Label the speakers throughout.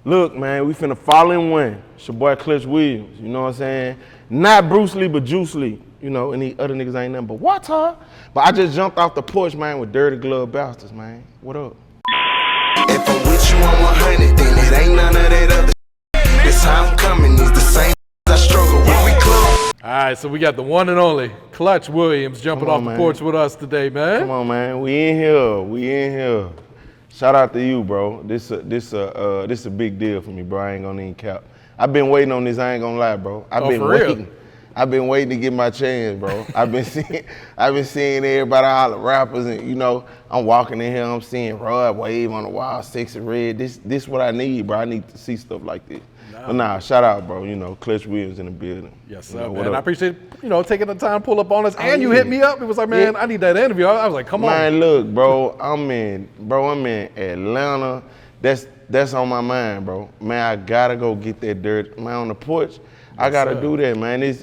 Speaker 1: Look, man, we finna fall in one. It's your boy Clutch Williams, you know what I'm saying? Not Bruce Lee, but Juice Lee. You know, and these other niggas ain't nothing but water. But I just jumped off the porch, man, with Dirty Glove Bastards, man. What up?
Speaker 2: If I'm with you on 100, then it ain't none of that other. This how I'm coming, is the same I struggle when we club.
Speaker 3: All right, so we got the one and only Clutch Williams jumping off the porch with us today, man.
Speaker 1: Come on, man. We in here. Shout out to you, bro. This a big deal for me, bro. I ain't gonna even cap. I've been waiting on this. I ain't gonna lie, bro. I've been waiting to get my chance, bro. I've been seeing everybody, all the rappers, and you know, I'm walking in here, I'm seeing Rod wave on the wall, Sexyy Red. This what I need, bro. I need to see stuff like this. But nah, shout out, bro. You know, Clutch Williams in the building.
Speaker 3: Yes, sir, man. I appreciate taking the time to pull up on us. And you hit me up. It was like, man, I need that interview. I was like, come on.
Speaker 1: Man, look, bro. I'm in Atlanta. That's on my mind, bro. Man, I gotta go get that dirt. Man, on the porch, I gotta do that, man. This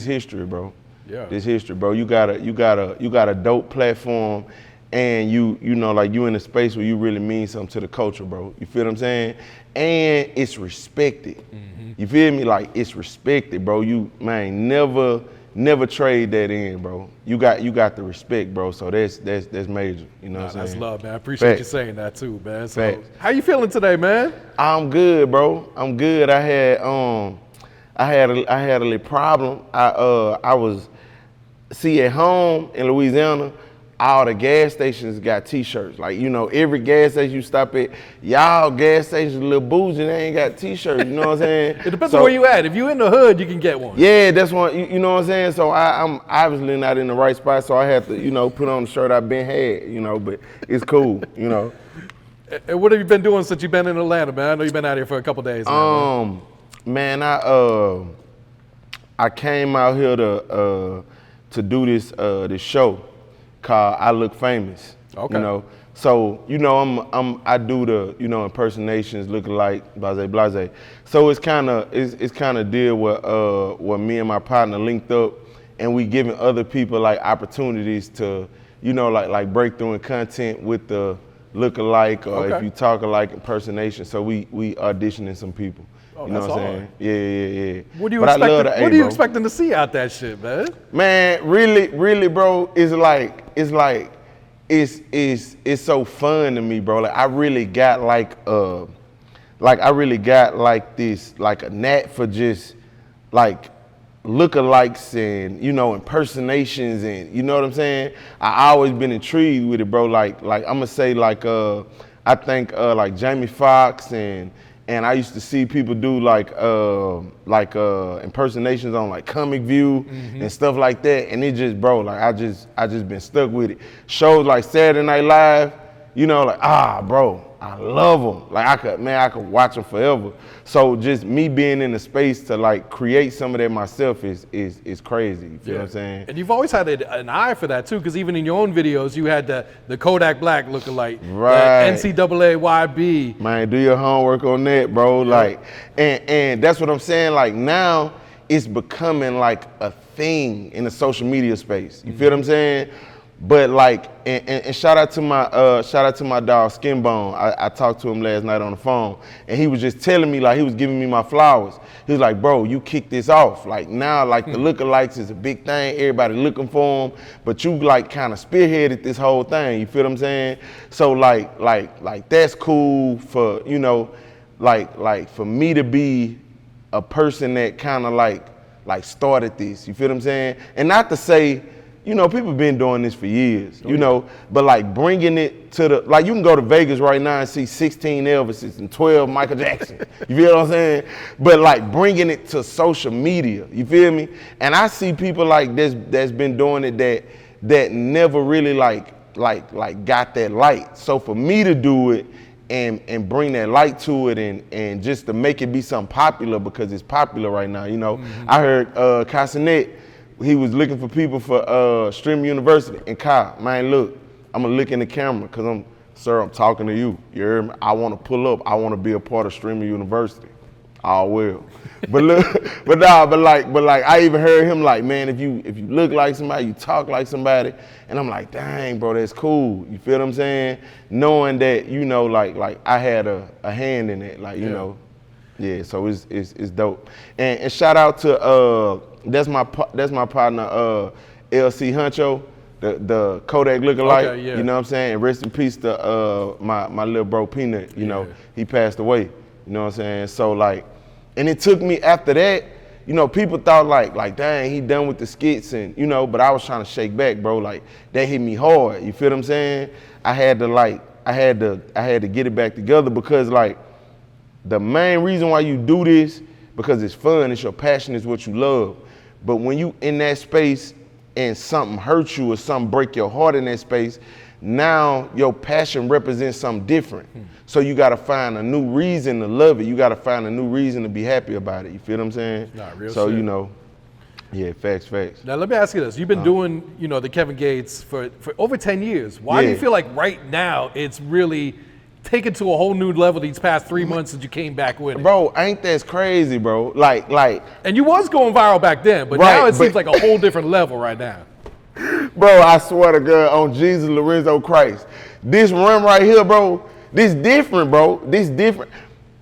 Speaker 1: history, bro.
Speaker 3: Yeah.
Speaker 1: This history, bro. You got a dope platform, and you know, like you in a space where you really mean something to the culture, bro. You feel what I'm saying? And it's respected. Mm-hmm. You feel me? Like it's respected, bro. You, man, never trade that in, bro. You got the respect, bro. So that's major. You know what I'm saying? That's
Speaker 3: love, man. I appreciate you saying that too, man. So,
Speaker 1: Facts.
Speaker 3: how you feeling today, man?
Speaker 1: I'm good, bro. I'm good. I had a little problem. I was at home in Louisiana. All the gas stations got T-shirts. Like, you know, every gas station you stop at, y'all gas stations a little bougie, they ain't got T-shirts. You know what I'm saying?
Speaker 3: It depends on where you at. If you in the hood, you can get one.
Speaker 1: Yeah, that's one. You know what I'm saying? So I'm obviously not in the right spot, so I have to, you know, put on the shirt I've been had. You know, but it's cool. You know.
Speaker 3: And what have you been doing since you've been in Atlanta, man? I know you've been out here for a couple days now.
Speaker 1: Man, I came out here to do this show called I Look Famous.
Speaker 3: Okay.
Speaker 1: You know, so you know I do the, you know, impersonations, lookalike, blase. So it's kind of deal where me and my partner linked up, and we giving other people like opportunities to, you know, like break through in content with the lookalike, or if you talk alike, impersonation. So we auditioning some people.
Speaker 3: Oh,
Speaker 1: you know what I'm saying? Yeah.
Speaker 3: What are you expecting to see out that shit, man?
Speaker 1: Man, really, bro, it's so fun to me, bro. Like I really got this a knack for just like lookalikes and, you know, impersonations, and you know what I'm saying? I always been intrigued with it, bro. Like I'm gonna say I think like Jamie Foxx and I used to see people do like impersonations on like Comic View and stuff like that, and it just, bro, like I just been stuck with it. Shows like Saturday Night Live, you know, like bro, I love them. Like I could watch them forever. So just me being in the space to like create some of that myself is crazy. You feel what I'm saying?
Speaker 3: And you've always had an eye for that too, because even in your own videos, you had the Kodak Black lookalike,
Speaker 1: right?
Speaker 3: NCAA YB.
Speaker 1: Man, do your homework on that, bro. Yeah. Like, and that's what I'm saying. Like now, it's becoming like a thing in the social media space. You feel what I'm saying? But like, and shout out to my dog Skinbone. I talked to him last night on the phone, and he was just telling me, like, he was giving me my flowers. He was like, bro, you kicked this off. Like now, like the lookalikes is a big thing. Everybody looking for them, but you like kind of spearheaded this whole thing. You feel what I'm saying? So like that's cool for, you know, like for me to be a person that kind of like started this. You feel what I'm saying? And not to say, you know, people been doing this for years, you know, but like bringing it to the, like you can go to Vegas right now and see 16 Elvises and 12 Michael Jackson, you feel what I'm saying? But like bringing it to social media, you feel me? And I see people like this that's been doing it that never really like got that light. So for me to do it and bring that light to it and just to make it be something popular, because it's popular right now, you know. I heard Casanet, he was looking for people for Stream University. And Kai, man, look, I'm gonna look in the camera, cause I'm talking to you. You heard me? I wanna pull up, I wanna be a part of Stream University. all well. But look, but like I even heard him like, man, if you look like somebody, you talk like somebody, and I'm like, dang, bro, that's cool. You feel what I'm saying? Knowing that, you know, like I had a hand in it, like, you know, yeah. So it's dope. And shout out to that's my partner, LC Huncho, the Kodak lookalike.
Speaker 3: Okay, yeah.
Speaker 1: You know what I'm saying? And rest in peace to my little bro PNut. You know, he passed away. You know what I'm saying? So like. And it took me after that, you know, people thought like, dang, he done with the skits and, you know, but I was trying to shake back, bro. Like, that hit me hard. You feel what I'm saying? I had to get it back together because like the main reason why you do this, because it's fun, it's your passion, it's what you love. But when you in that space and something hurts you or something break your heart in that space, now your passion represents something different. So you gotta find a new reason to love it. You gotta find a new reason to be happy about it. You feel what I'm saying?
Speaker 3: Nah, real
Speaker 1: so
Speaker 3: shit.
Speaker 1: You know, yeah, facts.
Speaker 3: Now let me ask you this: you've been doing, you know, the Kevin Gates for over 10 years. Why do you feel like right now it's really taken to a whole new level these past 3 months since you came back with it?
Speaker 1: Bro, ain't that crazy, bro? Like.
Speaker 3: And you was going viral back then, but now it seems like a whole different level right now.
Speaker 1: Bro, I swear to God, on Jesus Lorenzo Christ, this run right here, bro, this different, bro. This different.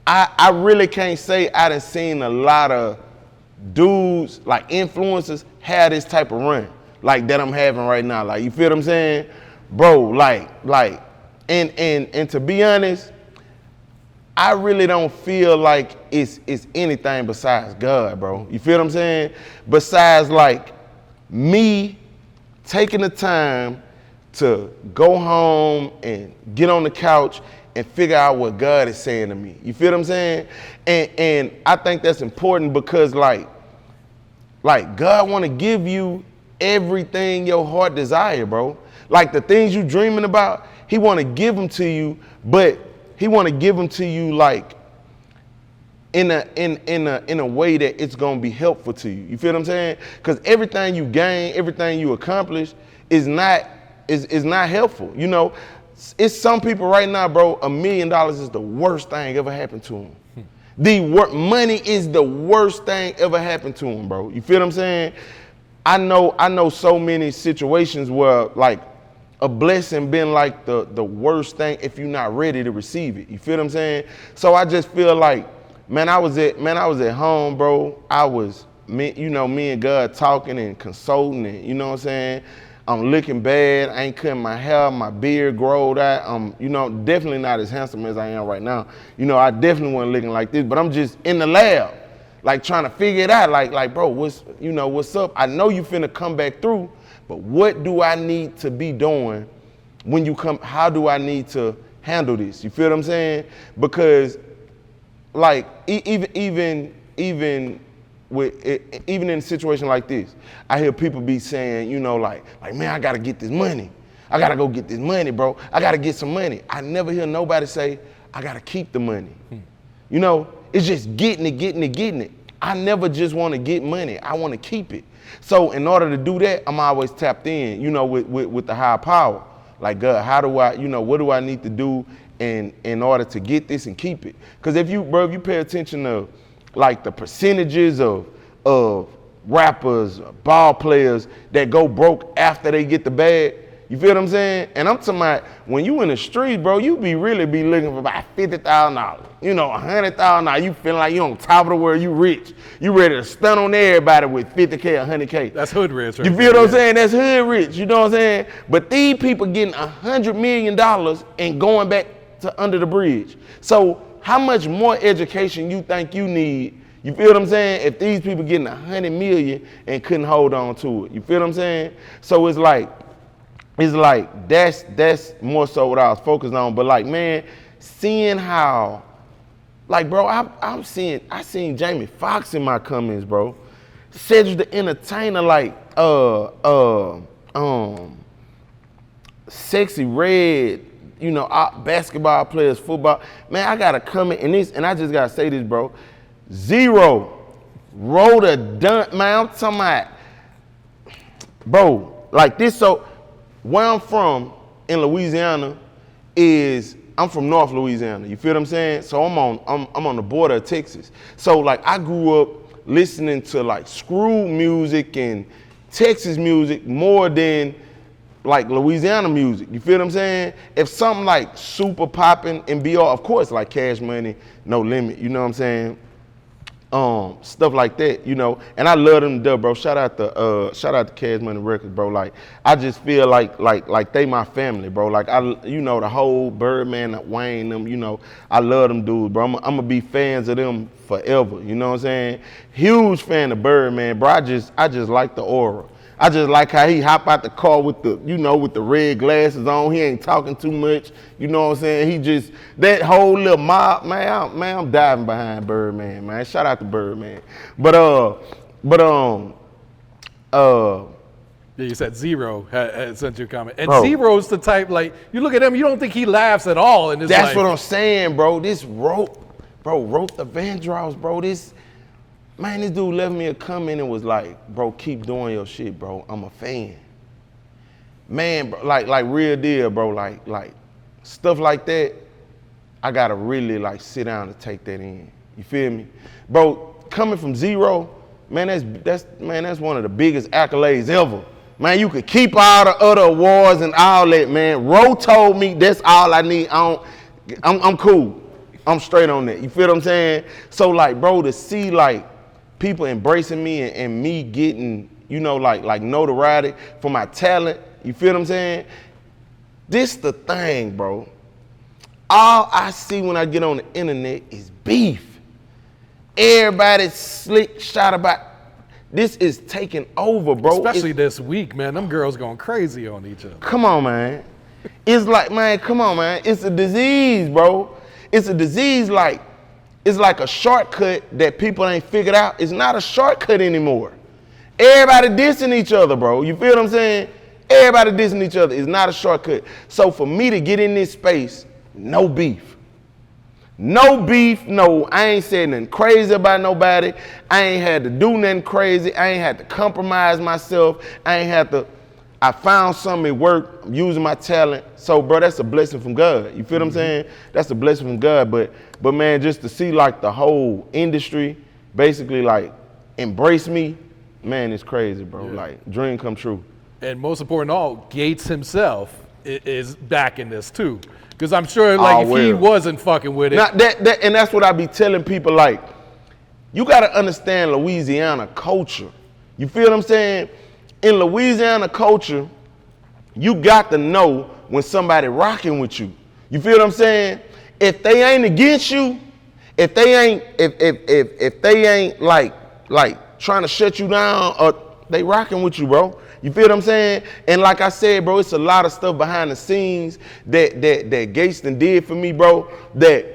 Speaker 1: I really can't say I done seen a lot of dudes, like influencers, have this type of run, like that I'm having right now. Like, you feel what I'm saying? Bro, like, and to be honest, I really don't feel like it's anything besides God, bro. You feel what I'm saying? Besides like me taking the time to go home and get on the couch and figure out what God is saying to me. You feel what I'm saying? And I think that's important because like God want to give you everything your heart desire, bro. Like the things you dreaming about, he want to give them to you, but he want to give them to you like in a way that it's gonna be helpful to you. You feel what I'm saying? Because everything you gain, everything you accomplish is not helpful. You know, it's some people right now, bro, $1 million is the worst thing ever happened to them. Money is the worst thing ever happened to them, bro. You feel what I'm saying? I know so many situations where like a blessing been like the worst thing if you're not ready to receive it. You feel what I'm saying? So I just feel like, man, I was at home, bro. Me and God talking and consulting, and you know what I'm saying? I'm looking bad. I ain't cutting my hair, my beard growed out. I'm, you know, definitely not as handsome as I am right now. You know, I definitely wasn't looking like this, but I'm just in the lab, like trying to figure it out. Like, bro, what's up? I know you finna come back through, but what do I need to be doing when you come? How do I need to handle this? You feel what I'm saying? Because like even in a situation like this, I hear people be saying, you know, like man, I gotta get this money. I gotta go get this money, bro. I gotta get some money. I never hear nobody say, I gotta keep the money. You know, it's just getting it. I never just want to get money. I want to keep it. So in order to do that, I'm always tapped in, you know, with the higher power. Like, God, how do I, you know, what do I need to do in order to get this and keep it? Because if you pay attention to like the percentages of rappers, ball players that go broke after they get the bag, you feel what I'm saying? And I'm talking about when you in the street, bro, you really be looking for about $50,000, you know, $100,000. You feeling like you on top of the world, you rich. You ready to stun on everybody with $50K, $100K.
Speaker 3: That's hood rich, right?
Speaker 1: You feel what I'm saying? That's hood rich, you know what I'm saying? But these people getting $100 million and going back to under the bridge. So how much more education you think you need? You feel what I'm saying? If these people getting $100 million and couldn't hold on to it, you feel what I'm saying? So it's like that's more so what I was focused on. But like, man, seeing how, like, bro, I seen Jamie Foxx in my comments, bro. Cedric the Entertainer, like, Sexyy Red, you know, basketball players, football. Man, I gotta comment in this, and I just gotta say this, bro. Z-Ro wrote a dun, man, I'm talking about, bro, like this. So where I'm from in Louisiana is I'm from North Louisiana. You feel what I'm saying? So I'm on the border of Texas. So like I grew up listening to like screw music and Texas music more than like Louisiana music. You feel what I'm saying? If something like super popping and BR, of course, like Cash Money, No Limit, you know what I'm saying? Stuff like that, you know. And I love them to death, bro. Shout out to Cash Money Records, bro. Like I just feel like they my family, bro. Like you know, the whole Birdman, Wayne, them, you know, I love them dudes, bro. I'm gonna be fans of them forever. You know what I'm saying? Huge fan of Birdman, bro. I just like the aura. I just like how he hop out the car with the, you know, with the red glasses on. He ain't talking too much. You know what I'm saying? He just, that whole little mob, man, I'm diving behind Birdman, man. Shout out to Birdman. Yeah,
Speaker 3: you said Z-Ro had sent you a comment. And
Speaker 1: Bro.
Speaker 3: Z-Ro's the type, like, you look at him, you don't think he laughs at all in his
Speaker 1: that's
Speaker 3: life.
Speaker 1: what I'm saying, bro. This wrote the Vandross, bro. This dude left me a comment and was like, bro, keep doing your shit, bro. I'm a fan. Man, bro, like real deal, bro. Like stuff like that, I gotta really like sit down and take that in. You feel me? Bro, coming from Z-Ro, man, that's one of the biggest accolades ever. Man, you could keep all the other awards and all that, man. Ro told me that's all I need. I'm cool. I'm straight on that. You feel what I'm saying? So like, bro, to see like people embracing me and me getting, you know, like notoriety for my talent, you feel what I'm saying? This the thing, bro. All I see when I get on the internet is beef. Everybody's slick shot about. This is taking over, bro.
Speaker 3: Especially this week, man. Them girls going crazy on each other.
Speaker 1: Come on, man. It's like, man, come on, man. It's a disease, bro. It's a disease like, it's like a shortcut that people ain't figured out. It's not a shortcut anymore. Everybody dissing each other, bro. You feel what I'm saying? Everybody dissing each other. It's not a shortcut. So for me to get in this space, no beef. No beef, no, I ain't said nothing crazy about nobody. I ain't had to do nothing crazy. I ain't had to compromise myself. I found something that worked. I'm using my talent. So, bro, that's a blessing from God. You feel what I'm saying? That's a blessing from God. But man, just to see like the whole industry basically like embrace me, man, it's crazy, bro. Yeah. Like dream come true.
Speaker 3: And most important of all, Gates himself is backing this too. Because I'm sure like if he wasn't fucking with it.
Speaker 1: Now, and that's what I be telling people, like, you gotta understand Louisiana culture. You feel what I'm saying? In Louisiana culture, you got to know when somebody rocking with you. You feel what I'm saying? If they ain't against you, if they ain't like trying to shut you down, or they rocking with you, bro. You feel what I'm saying? And like I said, bro, it's a lot of stuff behind the scenes that Gateston did for me, bro, that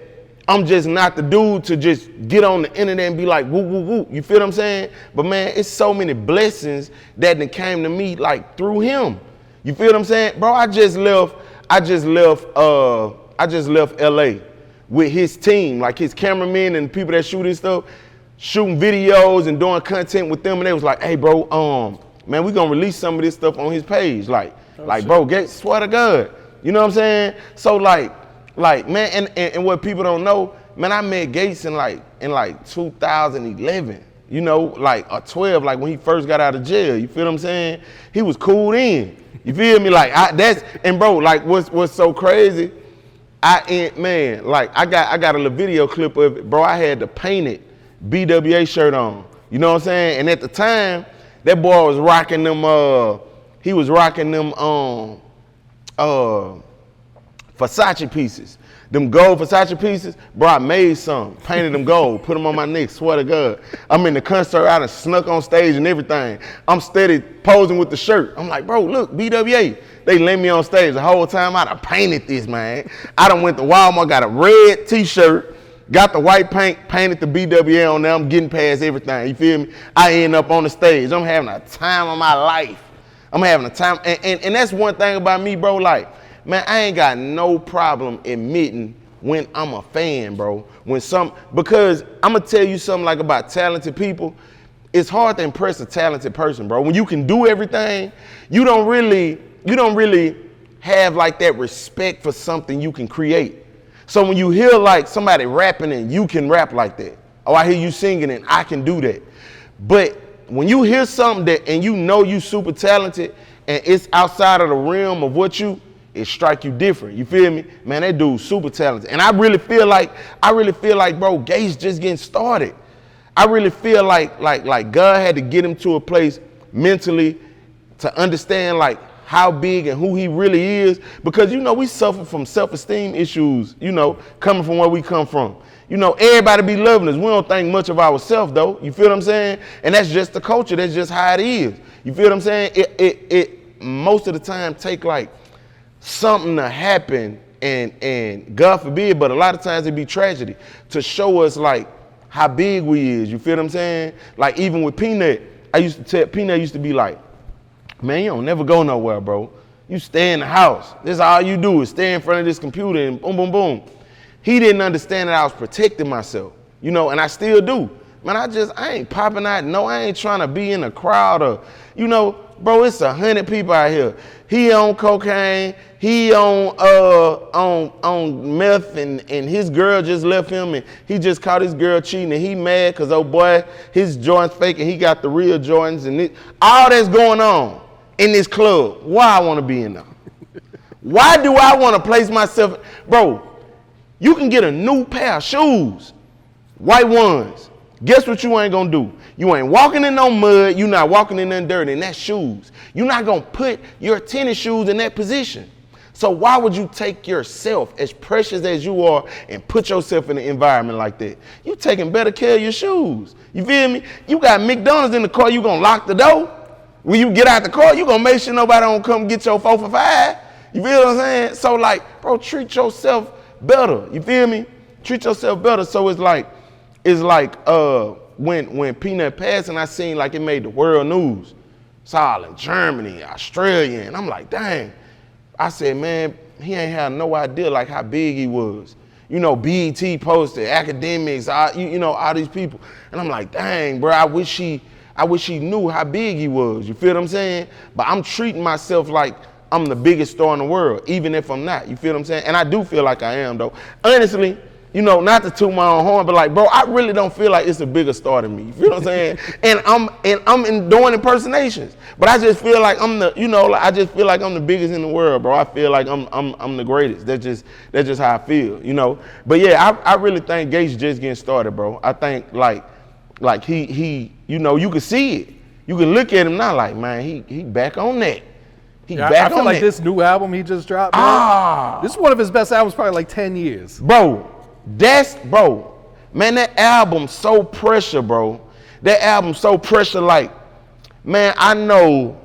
Speaker 1: I'm just not the dude to just get on the internet and be like, woo, woo, woo. You feel what I'm saying? But man, it's so many blessings that came to me like through him. You feel what I'm saying? Bro, I just left LA with his team, like his cameramen and people that shoot his stuff, shooting videos and doing content with them. And they was like, hey, bro, man, we gonna release some of this stuff on his page. Bro, Gates, swear to God. You know what I'm saying? So like, man, and what people don't know, man, I met Gates in like 2011, you know, like, or 12, like when he first got out of jail. You feel what I'm saying? He was cool then. You feel me? Like, and bro, like what's so crazy, I got a little video clip of it, bro. I had the painted BWA shirt on. You know what I'm saying? And at the time, that boy was rocking them, he was rocking them Versace pieces. Them gold Versace pieces, bro, I made some, painted them gold, put them on my neck, swear to God. I'm in the concert, I done snuck on stage and everything. I'm steady posing with the shirt. I'm like, bro, look, BWA. They let me on stage the whole time. I done painted this, man. I done went to Walmart, got a red t-shirt, got the white paint, painted the BWA on there. I'm getting past everything, you feel me? I end up on the stage. I'm having a time of my life. I'm having a time, and that's one thing about me, bro, like, man, I ain't got no problem admitting when I'm a fan, bro. Because I'm gonna tell you something like about talented people. It's hard to impress a talented person, bro. When you can do everything, you don't really have like that respect for something you can create. So when you hear like somebody rapping and you can rap like that, oh, I hear you singing and I can do that. But when you hear something that and you know you super talented and it's outside of the realm of what it strike you different. You feel me? Man, that dude's super talented. And I really feel like, bro, Gates just getting started. I really feel like God had to get him to a place mentally to understand like how big and who he really is. Because, you know, we suffer from self-esteem issues, you know, coming from where we come from. You know, everybody be loving us. We don't think much of ourselves though. You feel what I'm saying? And that's just the culture. That's just how it is. You feel what I'm saying? It most of the time take like something to happen and God forbid, but a lot of times it be tragedy to show us like how big we is. You feel what I'm saying? Like even with PNut, PNut used to be like, man, you don't never go nowhere, bro. You stay in the house. This is all you do is stay in front of this computer and boom, boom, boom. He didn't understand that I was protecting myself, you know, and I still do. Man, I ain't popping out. No, I ain't trying to be in a crowd or, you know, bro, it's 100 people out here. He on cocaine, he on meth, and his girl just left him, and he just caught his girl cheating, and he mad because, oh boy, his joint's fake, and he got the real joints, and all that's going on in this club. Why I want to be in there? Why do I want to place myself? Bro, you can get a new pair of shoes, white ones. Guess what you ain't gonna do? You ain't walking in no mud, you not walking in nothing dirty, and that's shoes. You're not gonna put your tennis shoes in that position. So why would you take yourself, as precious as you are, and put yourself in an environment like that? You taking better care of your shoes. You feel me? You got McDonald's in the car, you gonna lock the door. When you get out the car, you gonna make sure nobody don't come get your 4 for $5. You feel what I'm saying? So like, bro, treat yourself better. You feel me? Treat yourself better. So it's like when PNut passed and I seen like it made the world news. It's all in Germany, Australia, and I'm like, dang. I said, man, he ain't had no idea like how big he was. You know, BET posted, academics, you know, all these people. And I'm like, dang, bro, I wish he knew how big he was. You feel what I'm saying? But I'm treating myself like I'm the biggest star in the world, even if I'm not. You feel what I'm saying? And I do feel like I am, though. Honestly, you know, not to toot my own horn, but like, bro, I really don't feel like it's a bigger star than me. You feel what I'm saying? and I'm doing impersonations, but I just feel like I'm the, you know, like, I just feel like I'm the biggest in the world, bro. I feel like I'm the greatest. That's just how I feel, you know. But yeah, I really think Gates just getting started, bro. I think like he, you know, you can see it. You can look at him now, like, man, he back on that.
Speaker 3: I feel like this new album he just dropped, man, this is one of his best albums, probably like 10 years,
Speaker 1: bro. Man, that album so pressure, bro. That album so pressure, like, man, I know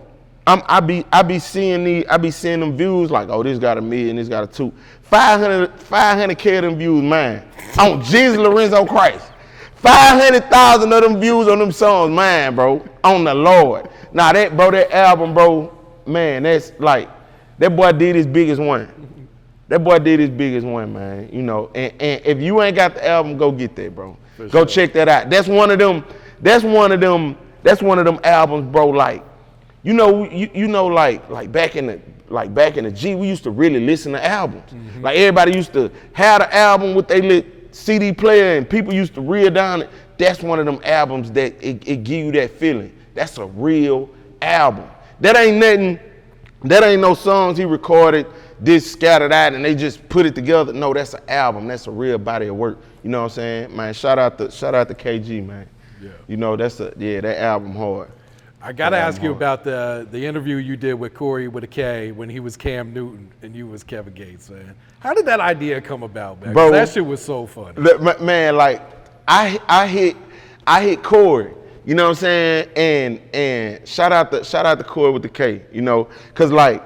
Speaker 1: I be seeing them views like, oh, this got 1 million, this got 2. 500K of them views, man. On Jesus Lorenzo Christ. 500,000 of them views on them songs, man, bro. On the Lord. Now that album, bro, man, that's like, that boy did his biggest one. That boy did his biggest one, man. You know, and if you ain't got the album, go get that, bro. Go check that out. That's one of them albums, bro. Like, you know, like back in the G, we used to really listen to albums. Mm-hmm. Like everybody used to have the album with their lit CD player, and people used to reel down it. That's one of them albums that it give you that feeling. That's a real album. That ain't nothing. That ain't no songs he recorded, this scattered out, and they just put it together. No, that's an album. That's a real body of work. You know what I'm saying, man? Shout out to KG, man. Yeah. You know, that album hard.
Speaker 3: I gotta ask you about the interview you did with Korey With A K when he was Cam Newton and you was Kevin Gates, man. How did that idea come about, man? Bro, that shit was so funny.
Speaker 1: Man, like I hit Korey. You know what I'm saying? And shout out to Korey With A K, you know, cause like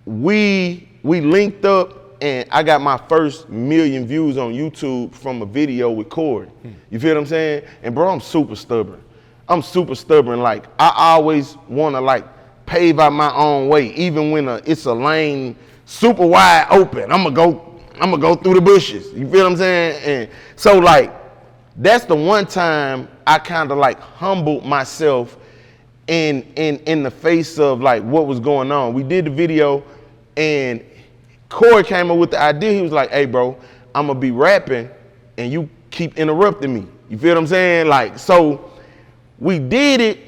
Speaker 1: we linked up and I got my first 1 million views on YouTube from a video with Korey. You feel what I'm saying? And bro, I'm super stubborn. Like I always wanna like pave out my own way, even when it's a lane super wide open. I'ma go through the bushes. You feel what I'm saying? And so like, that's the one time I kind of like humbled myself in the face of like what was going on. We did the video and Korey came up with the idea. He was like, hey, bro, I'm going to be rapping and you keep interrupting me. You feel what I'm saying? Like, so we did it,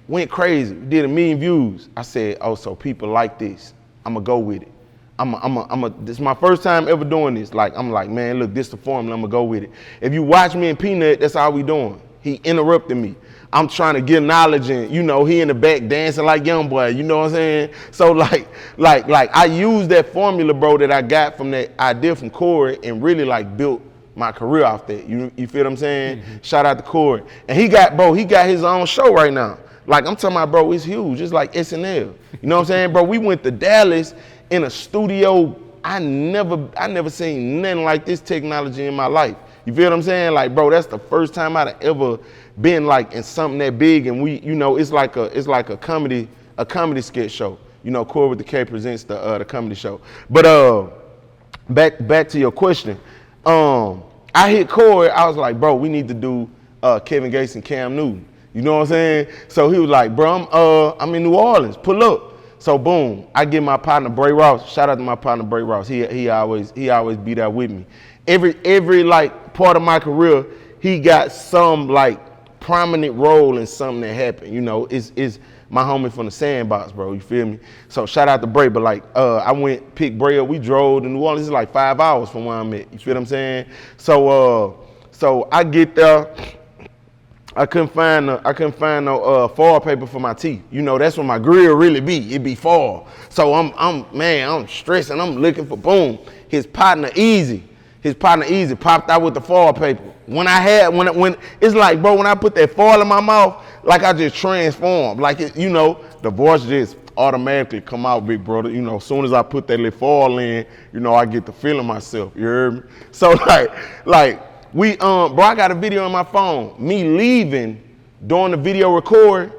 Speaker 1: went crazy. We did 1 million views. I said, oh, so people like this. I'm going to go with it. This is my first time ever doing this. Like, I'm like, man, look, this the formula. I'm going to go with it. If you watch me and PNut, that's all we doing. He interrupted me. I'm trying to get knowledge and, you know, he in the back dancing like young boy, you know what I'm saying? So like I used that formula, bro, that I got from that idea from Korey and really like built my career off that. You feel what I'm saying? Mm-hmm. Shout out to Korey. And he got his own show right now. Like I'm talking about, bro, it's huge. It's like SNL. You know what I'm saying, bro? We went to Dallas in a studio. I never seen nothing like this technology in my life. You feel what I'm saying? Like, bro, that's the first time I'd ever been like in something that big, and we, you know, it's like a comedy sketch show. You know, Korey With A K presents the comedy show. But back to your question. I hit Korey. I was like, bro, we need to do Kevin Gates and Cam Newton. You know what I'm saying? So he was like, bro, I'm in New Orleans. Pull up. So boom, I get my partner Bray Ross. Shout out to my partner Bray Ross. He always be there with me. Every like part of my career, he got some like prominent role in something that happened. You know, it's my homie from the Sandbox, bro. You feel me? So shout out to Bray. But like, I went pick Bray up. We drove to New Orleans. It's like 5 hours from where I'm at. You feel what I'm saying? So I get there. I couldn't find no foil paper for my teeth. You know, that's what my grill really be. It be foil. So I'm stressing. I'm looking for boom. His partner Easy popped out with the foil paper. When it's like, bro, when I put that foil in my mouth, like I just transformed. Like it, you know, the voice just automatically come out, big brother. You know, as soon as I put that little foil in, you know, I get to feeling myself. You heard me? So like. We bro, I got a video on my phone. Me leaving, doing the video record.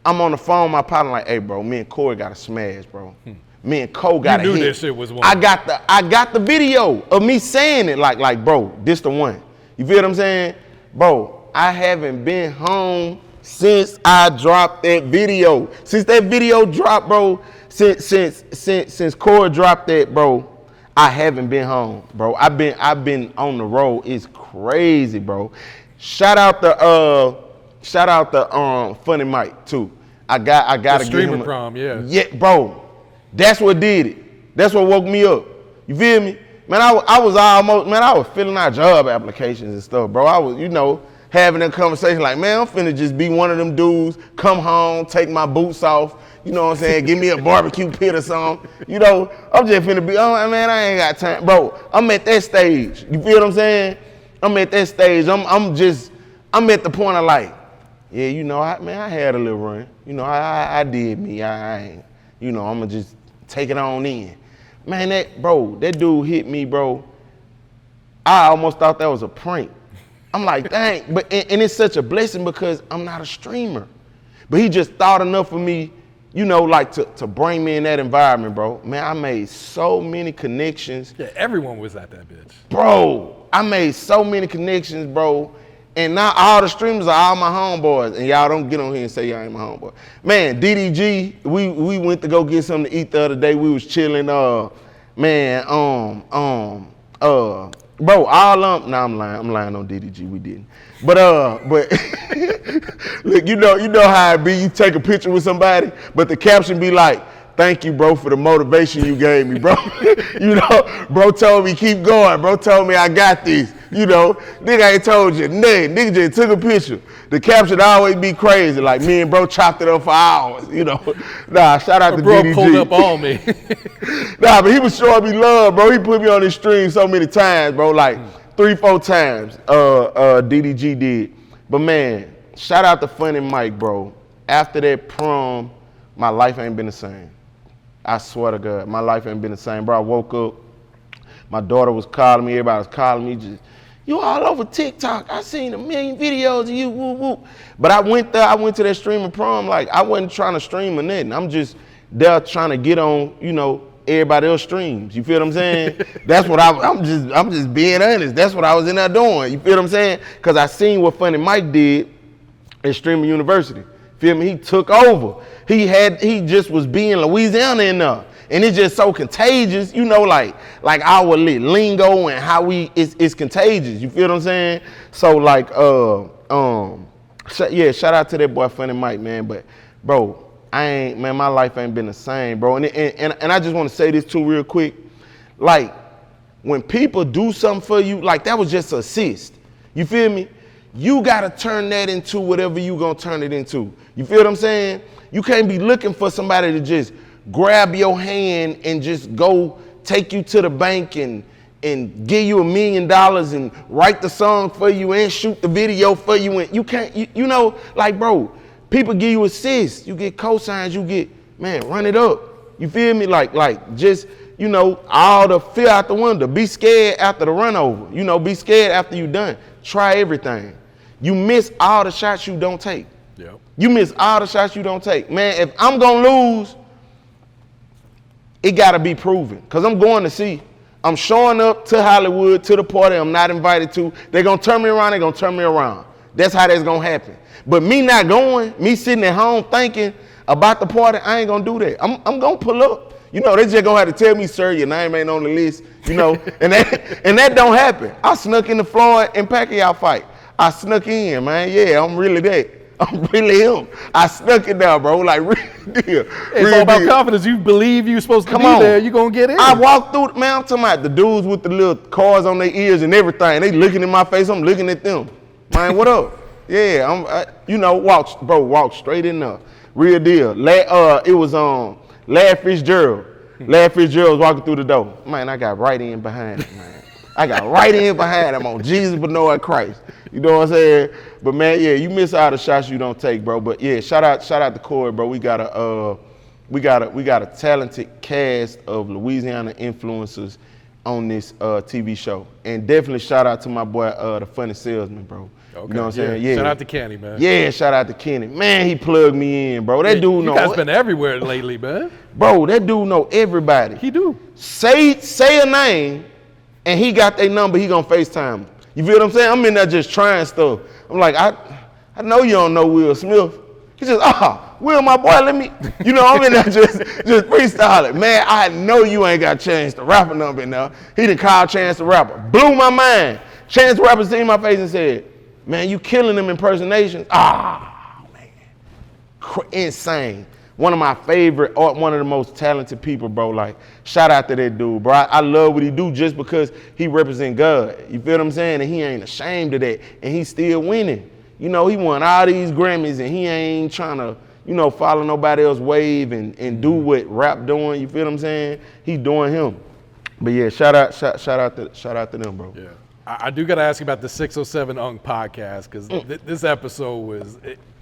Speaker 1: I'm on the phone with my partner like, hey, bro, me and Korey got a smash, bro. Me and Cole got a hit. You knew this shit was one. I got the video of me saying it like, bro, this the one. You feel what I'm saying? Bro, I haven't been home since I dropped that video. Since that video dropped, bro, since Korey dropped that, bro, I haven't been home, bro. I've been on the road. It's crazy, bro. Shout out the Funny Mike too. I gotta
Speaker 3: streaming
Speaker 1: give him
Speaker 3: Prom, yeah.
Speaker 1: Yeah, bro. That's what did it. That's what woke me up. You feel me? Man, I was filling out job applications and stuff, bro. I was, you know, having a conversation like, man, I'm finna just be one of them dudes, come home, take my boots off, you know what I'm saying, give me a barbecue pit or something. You know, I'm just finna be, oh man, I ain't got time. Bro, I'm at that stage. You feel what I'm saying? I'm at that stage. I'm at the point of like, yeah, you know, I had a little run. You know, I did me. I ain't, you know, I'ma just take it on in. Man, that dude hit me, bro. I almost thought that was a prank. I'm like, dang, and it's such a blessing because I'm not a streamer. But he just thought enough of me, you know, like to bring me in that environment, bro. Man, I made so many connections.
Speaker 3: Yeah, everyone was at that bitch.
Speaker 1: Bro, I made so many connections, bro. And now all the streamers are all my homeboys. And y'all don't get on here and say y'all ain't my homeboy. Man, DDG, we went to go get something to eat the other day. We was chilling, bro, I'm lying on DDG, we didn't. But look, you know how it be, you take a picture with somebody, but the caption be like, thank you, bro, for the motivation you gave me, bro. You know, bro told me keep going, bro told me I got this. You know, nigga ain't told you nothing, nigga just took a picture. The caption always be crazy, like me and bro chopped it up for hours, you know. Nah, shout out to
Speaker 3: bro
Speaker 1: DDG.
Speaker 3: Pulled up on me.
Speaker 1: Nah, but he was showing me love, bro. He put me on his stream so many times, bro, like 3-4 times DDG did. But man, shout out to Funny Mike, bro. After that Prom, my life ain't been the same. I swear to God, my life ain't been the same, bro. I woke up, my daughter was calling me, everybody was calling me, just, you all over TikTok. I seen 1 million videos of you, woo, woo. But I went to that streaming Prom, like I wasn't trying to stream or nothing. I'm just there trying to get on, you know, everybody else streams. You feel what I'm saying? That's what I'm just being honest. That's what I was in there doing. You feel what I'm saying? Because I seen what Funny Mike did at Streaming University. Feel me? He took over. He just was being Louisiana in there. and it's just so contagious, you know, like our lingo and how it's contagious. You feel what I'm saying? So like, shout out to that boy Funny Mike, man. But bro, my life ain't been the same, bro. And I just want to say this too real quick. Like, when people do something for you, like that was just assist. You feel me? You gotta turn that into whatever you gonna turn it into. You feel what I'm saying? You can't be looking for somebody to just grab your hand and just go take you to the bank and give you $1 million and write the song for you and shoot the video for you. And you can't, you know, like, bro, people give you assists, you get cosigns, you get, man, run it up. You feel me? Like just, you know, all the fear out the window. Be scared after the run over. You know, be scared after you done. Try everything. You miss all the shots you don't take.
Speaker 3: Yep.
Speaker 1: You miss all the shots you don't take. Man, if I'm gonna lose, it gotta be proven. Cause I'm going to see. I'm showing up to Hollywood, to the party I'm not invited to. They're gonna turn me around, they're gonna turn me around. That's how that's gonna happen. But me not going, me sitting at home thinking about the party, I ain't gonna do that. I'm gonna pull up. You know, they just gonna have to tell me, sir, your name ain't on the list, you know, and that don't happen. I snuck in the Floyd and Pacquiao fight. I snuck in, man. Yeah, I'm really that. I'm really him. I snuck it down, bro. Like, real deal.
Speaker 3: It's all about confidence. You believe you're supposed to be there, you're gonna get in.
Speaker 1: I walked through, man, I'm talking about the dudes with the little cars on their ears and everything. They looking in my face, I'm looking at them. Man, what up? Yeah, you know, walk straight in there. Real deal. It was Larry Fitzgerald. Larry Fitzgerald was walking through the door. Man, I got right in behind him, man. I got right in behind him on Jesus, but no at Christ. You know what I'm saying? But man, yeah, you miss all the shots you don't take, bro. But yeah, shout out to Korey, bro. We got a talented cast of Louisiana influencers on this TV show. And definitely shout out to my boy, the funny salesman, bro.
Speaker 3: Okay.
Speaker 1: You know what I'm saying? Yeah.
Speaker 3: Shout out to Kenny, man.
Speaker 1: Yeah, shout out to Kenny. Man, he plugged me in, bro. That dude know.
Speaker 3: You guys been everywhere lately, man.
Speaker 1: Bro, that dude know everybody.
Speaker 3: He do.
Speaker 1: Say a name, and he got their number, he gonna FaceTime. You feel what I'm saying? I'm in there just trying stuff. I'm like, I know you don't know Will Smith. He says, Will, my boy, let me, you know, I'm in there just freestyling. Man, I know you ain't got Chance the Rapper number in there. He done called Chance the Rapper. Blew my mind. Chance the Rapper seen my face and said, man, you killing them impersonations. Man. Insane. One of my favorite, or one of the most talented people, bro. Like, shout out to that dude, bro. I love what he do just because he represent God. You feel what I'm saying? And he ain't ashamed of that. And he's still winning. You know, he won all these Grammys and he ain't trying to, you know, follow nobody else's wave and do what rap doing. You feel what I'm saying? He's doing him. But yeah, shout out to them, bro.
Speaker 3: Yeah. I do got to ask you about the 607 Unk podcast because this episode was,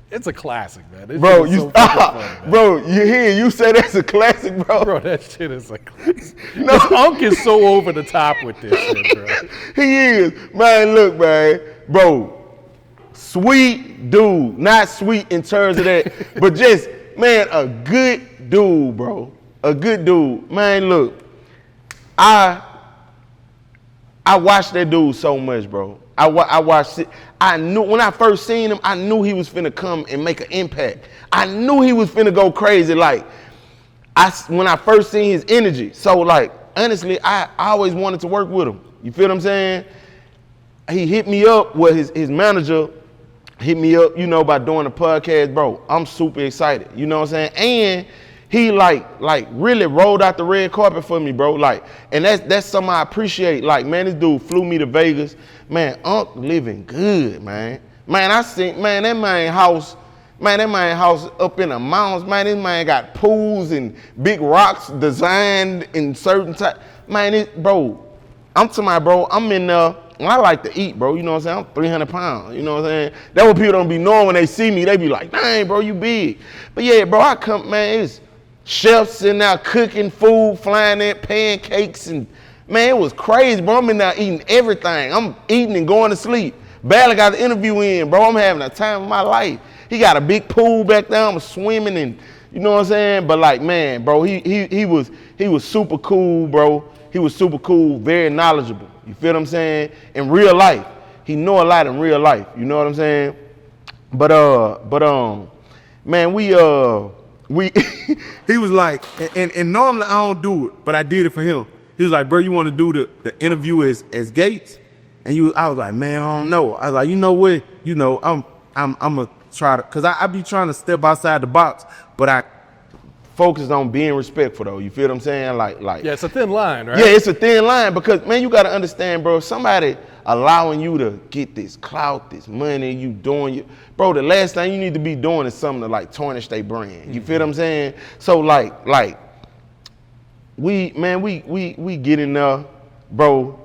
Speaker 3: it's a classic, man. This
Speaker 1: bro,
Speaker 3: fun,
Speaker 1: bro, you say that's a classic, bro.
Speaker 3: Bro, that shit is a classic. No, Unk is so over the top with this shit, bro.
Speaker 1: He is. Man, look, man. Bro, sweet dude. Not sweet in terms of that, but just, man, a good dude, bro. A good dude. Man, look, I watched that dude so much, bro. I watched it. I knew when I first seen him, I knew he was finna come and make an impact. I knew he was finna go crazy. Like, when I first seen his energy. So, like, honestly, I always wanted to work with him. You feel what I'm saying? He hit me up, his manager hit me up, you know, by doing the podcast, bro. I'm super excited. You know what I'm saying? And he like really rolled out the red carpet for me, bro. Like, and that's something I appreciate. Like, man, this dude flew me to Vegas. Man, Unc living good, man. Man, I seen, man, that man house up in the mountains, man. This man got pools and big rocks designed in certain type. Man, bro, I'm to my bro, I'm in there. I like to eat, bro. You know what I'm saying? I'm 300 pounds. You know what I'm saying? That's what people don't be knowing when they see me. They be like, dang, bro, you big. But yeah, bro, I come, man, it's chefs in there cooking food, flying in pancakes, and man, it was crazy, bro. I'm in there eating everything. I'm eating and going to sleep. Barely got the interview in, bro. I'm having a time of my life. He got a big pool back there. I'm swimming and, you know what I'm saying? But like, man, bro, he was super cool, bro. He was super cool, very knowledgeable. You feel what I'm saying? In real life, he know a lot in real life. You know what I'm saying? But man,
Speaker 4: he was like, and normally I don't do it, but I did it for him. He was like, bro, you want to do the interview as Gates? And I was like, man, I don't know. I was like, you know what? You know, I'm gonna try to, cause I be trying to step outside the box, but I
Speaker 1: focused on being respectful though. You feel what I'm saying? Like
Speaker 3: Yeah, it's a thin line, right?
Speaker 1: Yeah, it's a thin line because man, you gotta understand, bro. Somebody allowing you to get this clout, this money, you doing bro. The last thing you need to be doing is something to like tarnish their brand. You feel what I'm saying? So like we get in there, bro.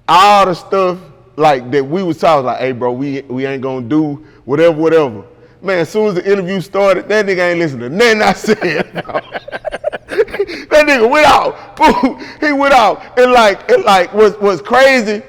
Speaker 1: All the stuff like that we was talking like, hey, bro, we ain't gonna do whatever. Man, as soon as the interview started, that nigga ain't listening to nothing I said. That nigga went out. Boom, he went out. And like was crazy.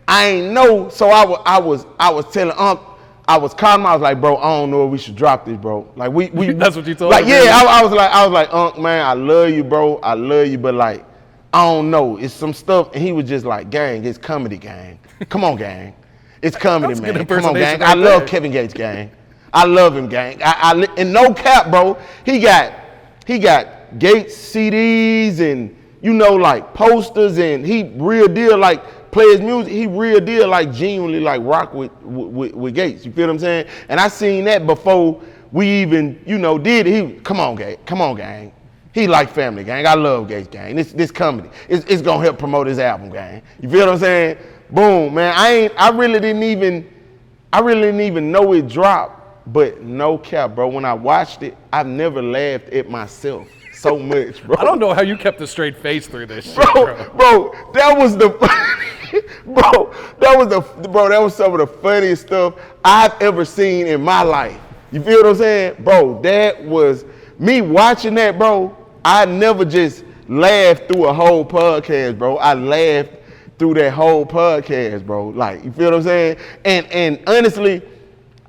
Speaker 1: I ain't know. So I was telling Unc, I was calling him. I was like, bro, I don't know if we should drop this, bro. Like we
Speaker 3: That's what you told
Speaker 1: like,
Speaker 3: him.
Speaker 1: yeah, I was like, Unc, man, I love you, bro. I love you, but like, I don't know. It's some stuff. And he was just like, gang, it's comedy, gang. Come on, gang. It's comedy,
Speaker 3: That's a good
Speaker 1: man. Come on, gang.
Speaker 3: impersonation right
Speaker 1: I love
Speaker 3: there.
Speaker 1: Kevin Gates, gang. I love him, gang. And no cap, bro. He got Gates CDs and like posters, and he real deal like play his music. He real deal like genuinely like rock with Gates. You feel what I'm saying? And I seen that before we even did it. He come on, gang. He like family, gang. I love Gates, gang. This comedy. It's gonna help promote his album, gang. You feel what I'm saying? Boom, man. I really didn't even know it dropped. But no cap, bro. When I watched it, I've never laughed at myself so much, bro.
Speaker 3: I don't know how you kept a straight face through this shit,
Speaker 1: bro. That was that was some of the funniest stuff I've ever seen in my life. You feel what I'm saying? Bro, that was me watching that, bro. I never just laughed through a whole podcast, bro. I laughed through that whole podcast, bro. Like, you feel what I'm saying? And honestly,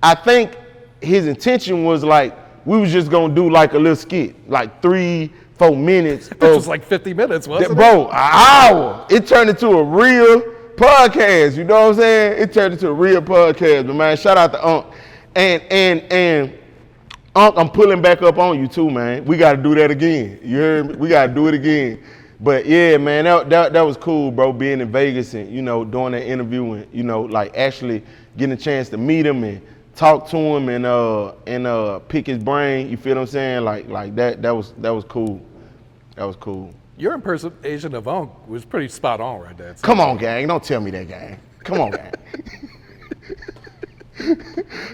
Speaker 1: I think his intention was like, we was just gonna do like a little skit, like 3-4 minutes.
Speaker 3: This was like 50 minutes, wasn't it?
Speaker 1: Bro, an hour. It turned into a real podcast, you know what I'm saying? It turned into a real podcast, but man, shout out to Unc. And Unc, I'm pulling back up on you too, man. We gotta do that again. You heard me? We gotta do it again. But yeah, man, that was cool, bro, being in Vegas and, doing that interview and, like actually getting a chance to meet him and talk to him and pick his brain. You feel what I'm saying? Like that was cool. That was cool.
Speaker 3: Your impersonation of Unc was pretty spot on right there.
Speaker 1: Come on, gang. Don't tell me that, gang. Come on, gang.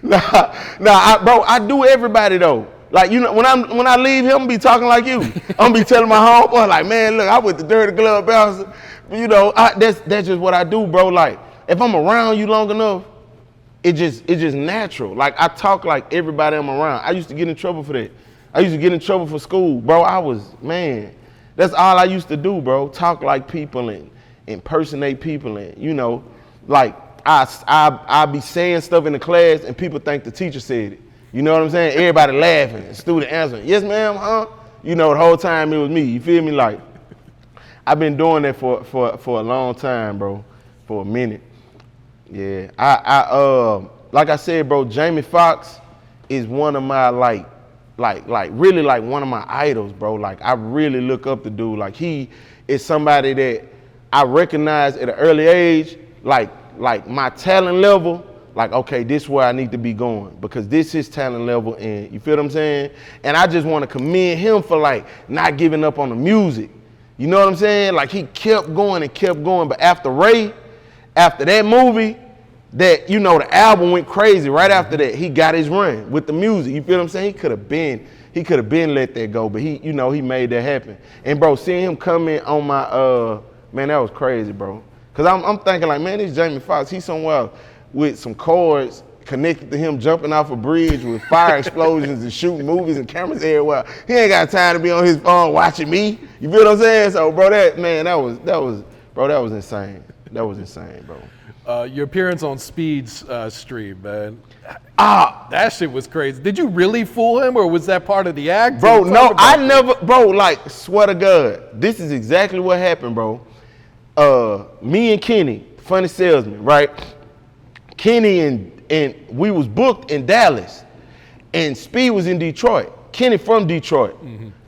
Speaker 1: Bro, I do everybody though. Like, when I leave him, I'm be talking like you. I'm be telling my homeboy, like, man, look, I went to Dirty Glove Bouncer. That's just what I do, bro. Like, if I'm around you long enough, it's just natural. Like, I talk like everybody I'm around. I used to get in trouble for that. I used to get in trouble for school, bro. That's all I used to do, bro. Talk like people and impersonate people and, like I be saying stuff in the class and people think the teacher said it. You know what I'm saying? Everybody laughing, student answering, yes ma'am, huh? The whole time it was me. You feel me? Like, I've been doing that for a long time, bro. For a minute. Yeah. I like I said, bro, Jamie Foxx is one of my really like one of my idols, bro. Like, I really look up to dude. Like, he is somebody that I recognize at an early age, like my talent level, like, okay, this is where I need to be going because this is talent level, and you feel what I'm saying? And I just want to commend him for like not giving up on the music. You know what I'm saying? Like, he kept going and kept going. But after that movie, that, the album went crazy. Right after that, he got his run with the music. You feel what I'm saying? He could have been let that go, but he made that happen. And bro, seeing him come in on my man, that was crazy, bro. Cause I'm thinking like, man, this Jamie Foxx, he's somewhere with some cords connected to him jumping off a bridge with fire explosions and shooting movies and cameras everywhere. He ain't got time to be on his phone watching me. You feel what I'm saying? So, bro, that was insane. That was insane, bro.
Speaker 3: Your appearance on Speed's stream, man. That shit was crazy. Did you really fool him, or was that part of the act?
Speaker 1: Bro, no, I never, bro, like, swear to God, this is exactly what happened, bro. Me and Kenny, funny salesman, right? Kenny and we was booked in Dallas, and Speed was in Detroit. Kenny from Detroit.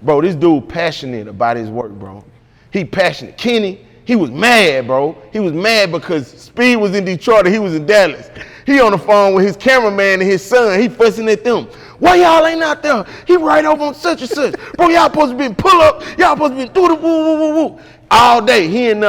Speaker 1: Bro, this dude passionate about his work, bro. He passionate. Kenny, he was mad, bro. He was mad because Speed was in Detroit and he was in Dallas. He on the phone with his cameraman and his son. He fussing at them. Why y'all ain't out there? He right over on such and such. Bro, y'all supposed to be pull up. Y'all supposed to be do the woo, woo, woo, woo. All day. He and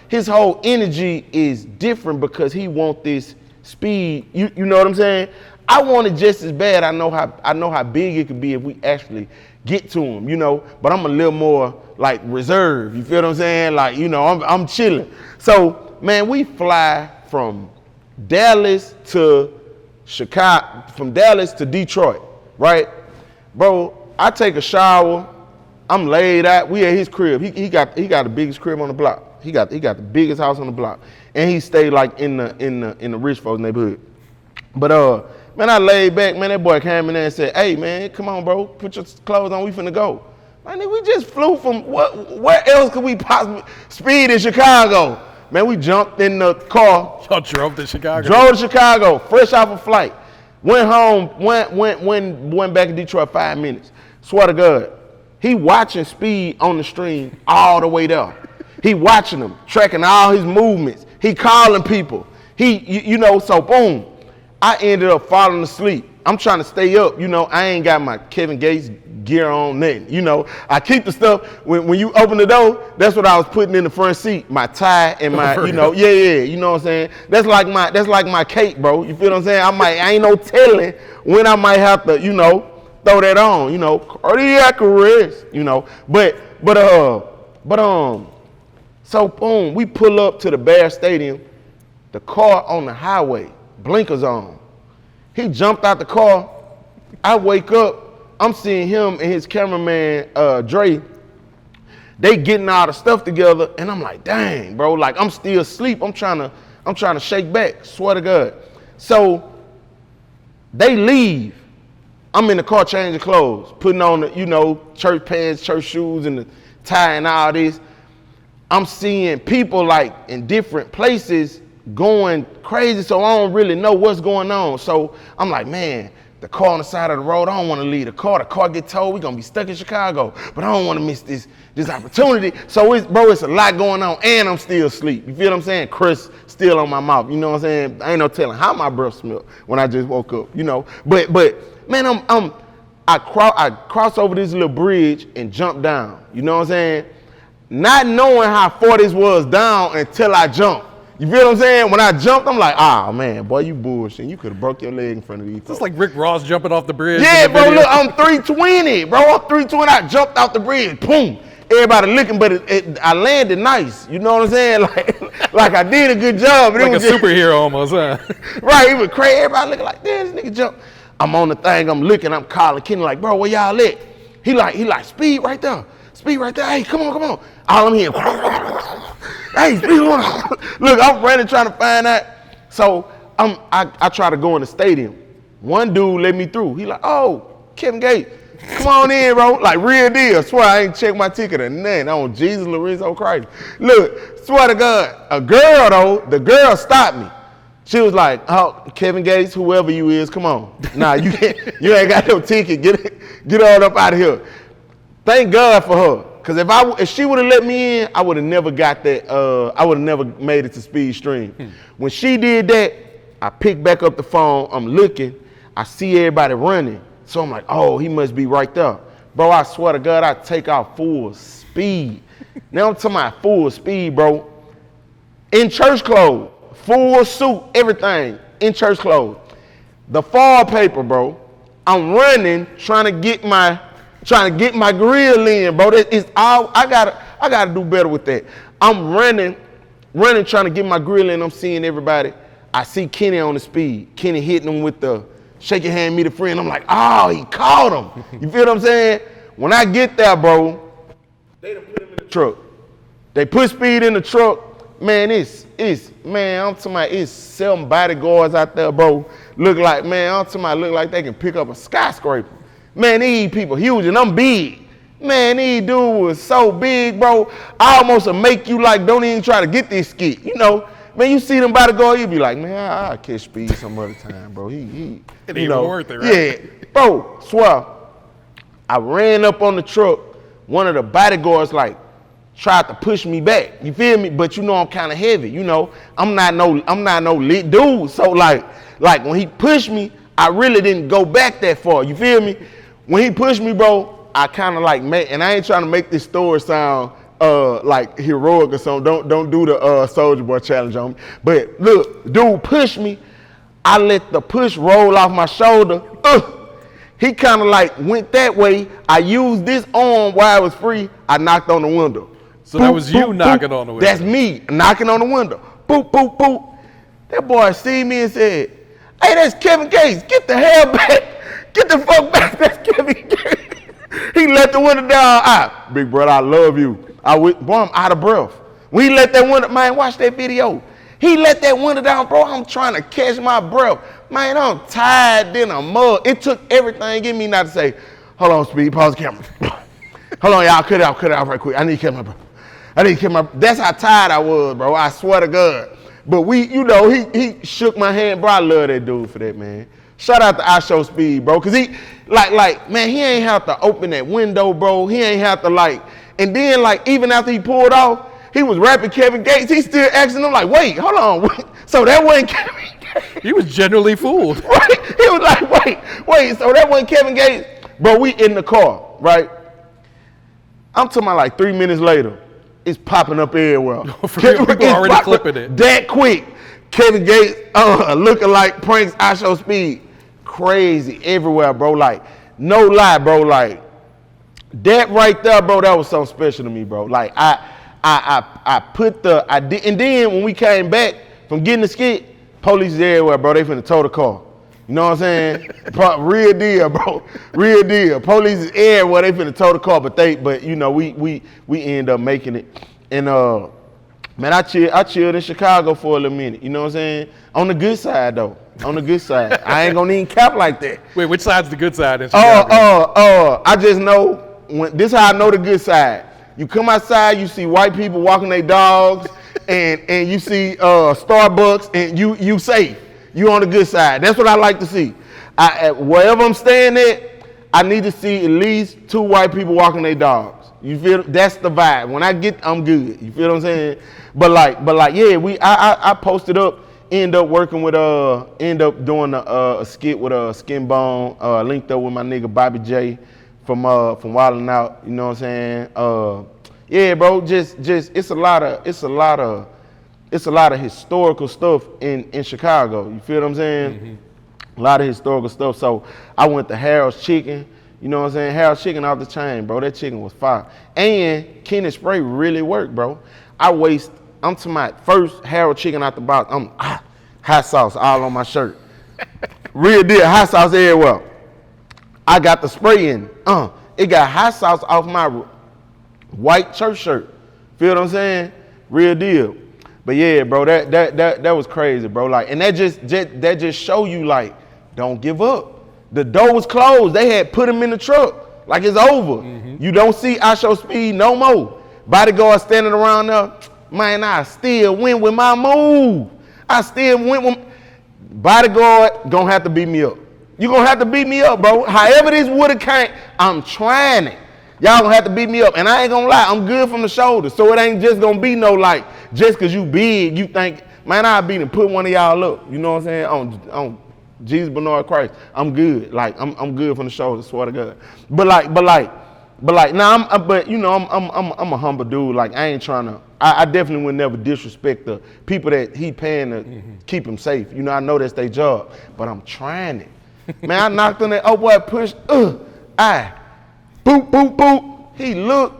Speaker 1: his whole energy is different because he want this speed. You know what I'm saying? I want it just as bad. I know how big it could be if we actually get to him, you know. But I'm a little more like reserved. You feel what I'm saying? Like, you know, I'm chilling. So, man, we fly from Dallas to Chicago, from Dallas to Detroit, right? Bro, I take a shower. I'm laid out. We at his crib. He got the biggest crib on the block. He got the biggest house on the block, and he stayed like in the rich folks neighborhood. But man, I laid back. Man, that boy came in there and said, "Hey, man, come on, bro, put your clothes on. We finna go." Man, we just flew from where else could we possibly Speed in Chicago? Man, we jumped in the car.
Speaker 3: Y'all drove to Chicago.
Speaker 1: Drove to Chicago, fresh off a flight. Went home. Went back to Detroit 5 minutes. Swear to God, he watching Speed on the stream all the way there. He watching him, tracking all his movements. He calling people. You know, so boom. I ended up falling asleep. I'm trying to stay up, you know. I ain't got my Kevin Gates gear on, nothing, you know. I keep the stuff, when you open the door, that's what I was putting in the front seat, my tie and my, you know, yeah, you know what I'm saying? That's like my cape, bro. You feel what I'm saying? I ain't no telling when I might have to, you know, throw that on, you know, cardiac arrest, you know. But so boom, we pull up to the Bear Stadium, the car on the highway, blinkers on. He jumped out the car. I wake up, I'm seeing him and his cameraman, Dre. They getting all the stuff together, and I'm like, dang, bro, like I'm still asleep. I'm trying to shake back, swear to God. So they leave. I'm in the car changing clothes, putting on the, you know, church pants, church shoes, and the tie and all this. I'm seeing people like in different places going crazy, so I don't really know what's going on. So I'm like, man, the car on the side of the road, I don't want to leave the car. The car get towed, we're going to be stuck in Chicago, but I don't want to miss this opportunity. So it's a lot going on, and I'm still asleep. You feel what I'm saying? Chris still on my mouth, you know what I'm saying? I ain't no telling how my breath smelled when I just woke up, you know. But man, I cross over this little bridge and jump down, you know what I'm saying? Not knowing how far this was down until I jumped. You feel what I'm saying? When I jumped, I'm like, oh man, boy, you bullshit. You could have broke your leg in front of these folks.
Speaker 3: It's like Rick Ross jumping off the bridge.
Speaker 1: Yeah, bro, look, I'm 320, bro. I'm 320. I jumped off the bridge. Boom. Everybody looking, but I landed nice. You know what I'm saying? Like I did a good job.
Speaker 3: Like a superhero almost, huh?
Speaker 1: Right, it was crazy. Everybody looking like, damn, this nigga jumped. I'm on the thing, I'm looking, I'm calling Kenny like, bro, where y'all at? He like, Speed right there. Speed right there. Hey, come on. All I'm hearing, hey, Speed, look, I'm running trying to find out. So I try to go in the stadium. One dude let me through. He like, oh, Kevin Gates, come on in, bro. Like real deal. I swear I ain't checked my ticket or nothing. I on Jesus, Lorenzo Christ. Look, swear to God, the girl stopped me. She was like, oh, Kevin Gates, whoever you is, come on. Nah, you ain't got no ticket. Get on up out of here. Thank God for her. Cause if she would have let me in, I would have never got that. I would have never made it to Speed Stream. When she did that, I picked back up the phone. I'm looking. I see everybody running. So I'm like, oh, he must be right there. Bro, I swear to God, I take off full speed. Now I'm talking about full speed, bro. In church clothes, full suit, everything in church clothes. The fall paper, bro. I'm running, trying to get my grill in, bro. It's all I gotta do better with that. I'm running, trying to get my grill in. I'm seeing everybody. I see Kenny on the speed. Kenny hitting him with the shake your hand, meet a friend. I'm like, oh, he caught him. You feel what I'm saying? When I get there, bro, they done put him in the truck. They put Speed in the truck. Man, I'm talking about it's 7 bodyguards out there, bro. Look like they can pick up a skyscraper. Man, these people huge and I'm big. Man, these dude was so big, bro. I almost would make you like, don't even try to get this skit. You know, man, you see them bodyguard, you be like, man, I'll catch Speed some other time, bro. He
Speaker 3: it ain't even worth it, right?
Speaker 1: Yeah, bro, swear. I ran up on the truck. One of the bodyguards like tried to push me back. You feel me? But you know I'm kind of heavy. You know I'm not no lit dude. So like when he pushed me, I really didn't go back that far. You feel me? When he pushed me, bro, I kind of like made, and I ain't trying to make this story sound like heroic or something. Don't do the Soldier Boy challenge on me. But look, dude pushed me. I let the push roll off my shoulder. He kind of like went that way. I used this arm while I was free. I knocked on the window.
Speaker 3: So boop, that was you knocking on the window.
Speaker 1: That's me knocking on the window. Boop, boop, boop. That boy see me and said, "Hey, that's Kevin Gates. Get the hell back. Get the fuck back. That's Kevin Gates." He let the window down. Big brother, I love you. Boy, I'm out of breath. When he let that window, man, watch that video. He let that window down, bro. I'm trying to catch my breath. Man, I'm tired than a mug. It took everything in me not to say, hold on, Speed, pause the camera. Hold on, y'all, cut it out right quick. I need to catch my breath. That's how tired I was, bro. I swear to God. But he shook my hand, bro. I love that dude for that, man. Shout out to IShowSpeed, bro. Cause he, man, he ain't have to open that window, bro. He ain't have to and then even after he pulled off, he was rapping Kevin Gates. He still asking him wait, hold on. So that wasn't Kevin Gates.
Speaker 3: He was genuinely fooled.
Speaker 1: Right? He was like, wait, so that wasn't Kevin Gates? Bro, we in the car, right? I'm talking about 3 minutes later, it's popping up everywhere.
Speaker 3: People already clipping it.
Speaker 1: That quick. Kevin Gates, lookalike pranks, IShowSpeed. Crazy everywhere, bro. No lie, bro. That right there, bro, that was something special to me, bro. I did, and then when we came back from getting the skit, police is everywhere, bro. They finna tow the car. You know what I'm saying? Real deal, bro. Real deal. Police is everywhere. They finna tow the car, but we end up making it. And man, I chilled in Chicago for a little minute. You know what I'm saying? On the good side though. On the good side. I ain't gonna even cap like that.
Speaker 3: Wait, which side's the good side in Chicago?
Speaker 1: I just know this is how I know the good side. You come outside, you see white people walking their dogs, and you see Starbucks, and you safe. You on the good side. That's what I like to see. Wherever I'm staying at, I need to see at least 2 white people walking their dogs. You feel? That's the vibe. When I'm good. You feel what I'm saying? But yeah, I posted up, end up working with end up doing a skit with Skin Bone, linked up with my nigga Bobby J from Wildin' Out. You know what I'm saying? Yeah, bro. Just it's a lot of historical stuff in Chicago. You feel what I'm saying? Mm-hmm. A lot of historical stuff. So I went to Harold's Chicken. You know what I'm saying? Harold's Chicken off the chain, bro. That chicken was fire. And Kenny Spray really worked, bro. I'm to my first Harold Chicken out the box. I'm hot sauce all on my shirt. Real deal, hot sauce everywhere. I got the spray in. It got hot sauce off my white church shirt. Feel what I'm saying? Real deal. But yeah, bro, that was crazy, bro. And that just show you don't give up. The door was closed. They had put him in the truck. It's over. Mm-hmm. You don't see IShowSpeed no more. Bodyguard standing around there. Man, I still went with my move. Bodyguard gonna have to beat me up. You gonna have to beat me up, bro. However this would've came, I'm trying it. Y'all gonna have to beat me up. And I ain't gonna lie, I'm good from the shoulder. So it ain't just gonna be no just cause you big, you think, man, I'll beat and put one of y'all up. You know what I'm saying? On Jesus Bernard Christ. I'm good. I'm good from the shoulder, swear to God. But I'm a humble dude. I ain't trying to, I definitely would never disrespect the people that he paying to keep him safe. I know that's their job, but I'm trying it. Man, I knocked on that, boy, pushed, boop, boop, boop. He looked.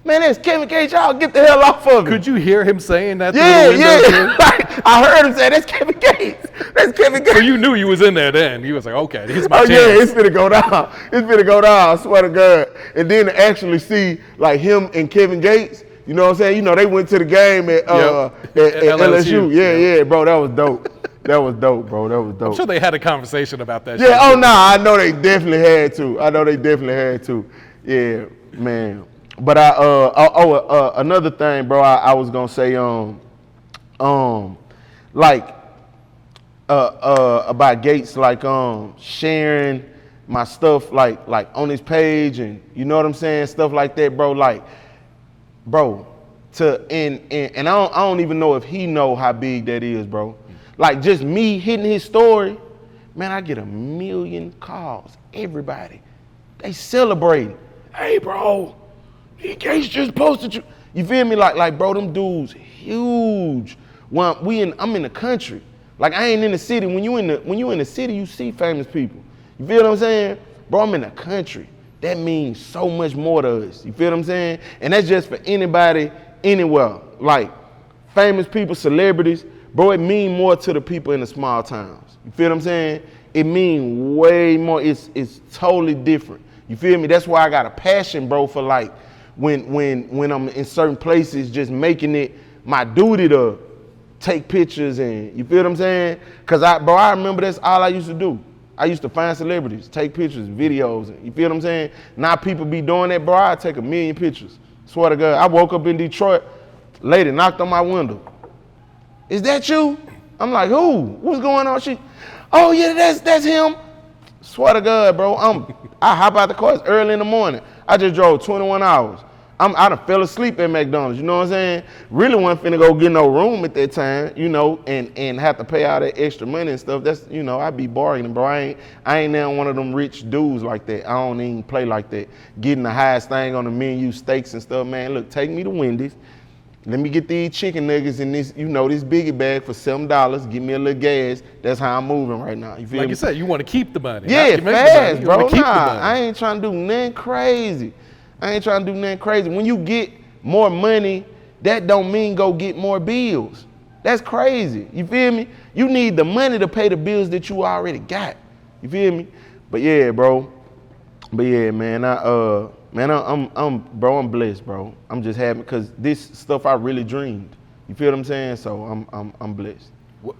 Speaker 1: Man, that's Kevin Gates. Y'all get the hell off of me.
Speaker 3: Could you hear him saying that?
Speaker 1: Yeah. I heard him say, that's Kevin Gates. That's Kevin Gates.
Speaker 3: So you knew he was in there then. He was like, okay, this is my chance.
Speaker 1: Yeah, it's finna go down. It's finna go down, I swear to God. And then to actually see him and Kevin Gates, you know what I'm saying? They went to the game at LSU. Yeah, bro, that was dope. That was dope, bro. That was dope.
Speaker 3: I'm sure they had a conversation about that.
Speaker 1: Yeah, I know they definitely had to. Yeah, man. But another thing, bro, I was gonna say, about Gates, sharing my stuff like on his page, and you know what I'm saying, stuff like that, bro. Like, bro, and I don't even know if he know how big that is, bro. Like just me hitting his story, man, I get 1 million calls. Everybody, they celebrating. Hey, bro, Gates just posted you. You feel me? Like, bro, them dudes huge. When I'm in the country. Like I ain't in the city. When you in the city, you see famous people. You feel what I'm saying? Bro, I'm in the country. That means so much more to us. You feel what I'm saying? And that's just for anybody, anywhere. Like famous people, celebrities, bro, it mean more to the people in the small towns. You feel what I'm saying? It mean way more. It's totally different. You feel me? That's why I got a passion, bro, for like when I'm in certain places, just making it my duty to take pictures, and you feel what I'm saying? Cause I remember that's all I used to do. I used to find celebrities, take pictures, videos, and you feel what I'm saying? Now people be doing that, bro. I take 1 million pictures. Swear to God. I woke up in Detroit, lady knocked on my window. Is that you? I'm like, who? What's going on? She, oh yeah, that's him. Swear to God, bro. I hop out the car. It's early in the morning. I just drove 21 hours. I done fell asleep at McDonald's, you know what I'm saying? Really wasn't finna go get no room at that time, you know, and have to pay all that extra money and stuff. That's, you know, I be bargaining, bro. I ain't now one of them rich dudes like that. I don't even play like that. Getting the highest thing on the menu, steaks and stuff, man. Look, take me to Wendy's. Let me get these chicken nuggets in this, you know, this biggie bag for $7. Give me a little gas. That's how I'm moving right now. You feel
Speaker 3: Like
Speaker 1: me?
Speaker 3: you said, you want to keep the money.
Speaker 1: Yeah, fast, bro.
Speaker 3: Nah,
Speaker 1: I ain't trying to do nothing crazy. When you get more money, that don't mean go get more bills. That's crazy. You feel me? You need the money to pay the bills that you already got. You feel me? But yeah, bro. But yeah, man. I'm blessed, bro. I'm just happy because this stuff I really dreamed. You feel what I'm saying? So I'm blessed.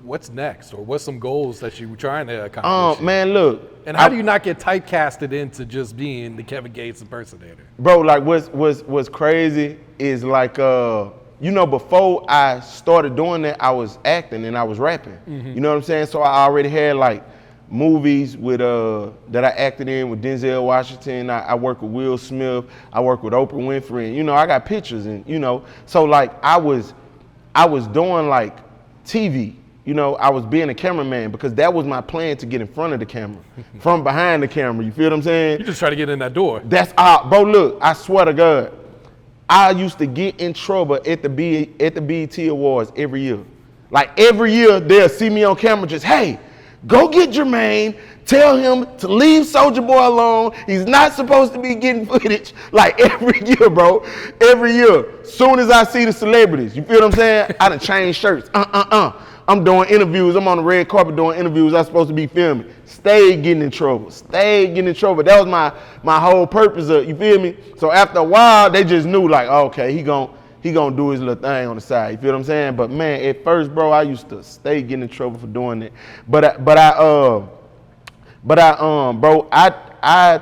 Speaker 3: What's next, or what's some goals that you were trying to accomplish?
Speaker 1: Man, look.
Speaker 3: And how do you not get typecasted into just being the Kevin Gates impersonator?
Speaker 1: Bro, like what's crazy is like you know, before I started doing that, I was acting and I was rapping. Mm-hmm. You know what I'm saying? So I already had like movies with that I acted in with Denzel Washington. I work with Will Smith. I work with Oprah Winfrey. And, you know, I got pictures, and you know, so like I was doing like TV. You know, I was being a cameraman because that was my plan, to get in front of the camera, from behind the camera. You feel what I'm saying?
Speaker 3: You just try to get in that door.
Speaker 1: That's bro. Look, I swear to God, I used to get in trouble at the BET Awards every year. Like every year, they'll see me on camera, just, hey, go get Jermaine. Tell him to leave Soulja Boy alone. He's not supposed to be getting footage. Like every year, bro. Every year. Soon as I see the celebrities, you feel what I'm saying? I done changed shirts. I'm doing interviews. I'm on the red carpet doing interviews. I'm supposed to be filming. Stay getting in trouble. That was my whole purpose of, you feel me? So after a while, they just knew like, oh, okay, he gon' do his little thing on the side. You feel what I'm saying? But man, at first, bro, I used to stay getting in trouble for doing it. Bro, I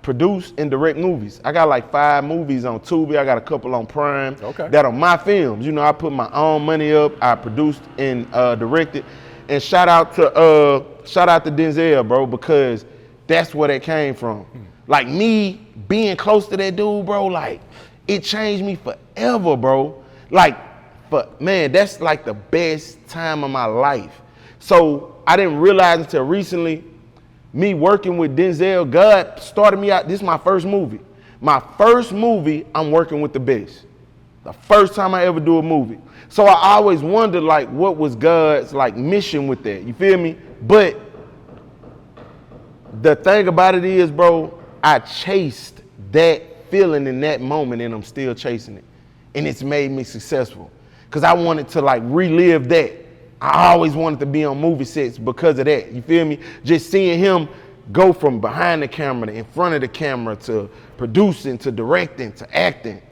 Speaker 1: produce and direct movies. I got like 5 movies on Tubi. I got a couple on Prime.
Speaker 3: Okay.
Speaker 1: That are my films. You know, I put my own money up. I produced and directed. And shout out to Denzel, bro, because that's where that came from. Like me being close to that dude, bro, like it changed me forever, bro. Like, man, that's like the best time of my life. So I didn't realize until recently, me working with Denzel, God started me out. This is my first movie. My first movie, I'm working with the best. The first time I ever do a movie. So I always wondered, like, what was God's like mission with that? You feel me? But the thing about it is, bro, I chased that feeling in that moment, and I'm still chasing it. And it's made me successful. Because I wanted to like relive that. I always wanted to be on movie sets because of that. You feel me? Just seeing him go from behind the camera to in front of the camera to producing to directing to acting.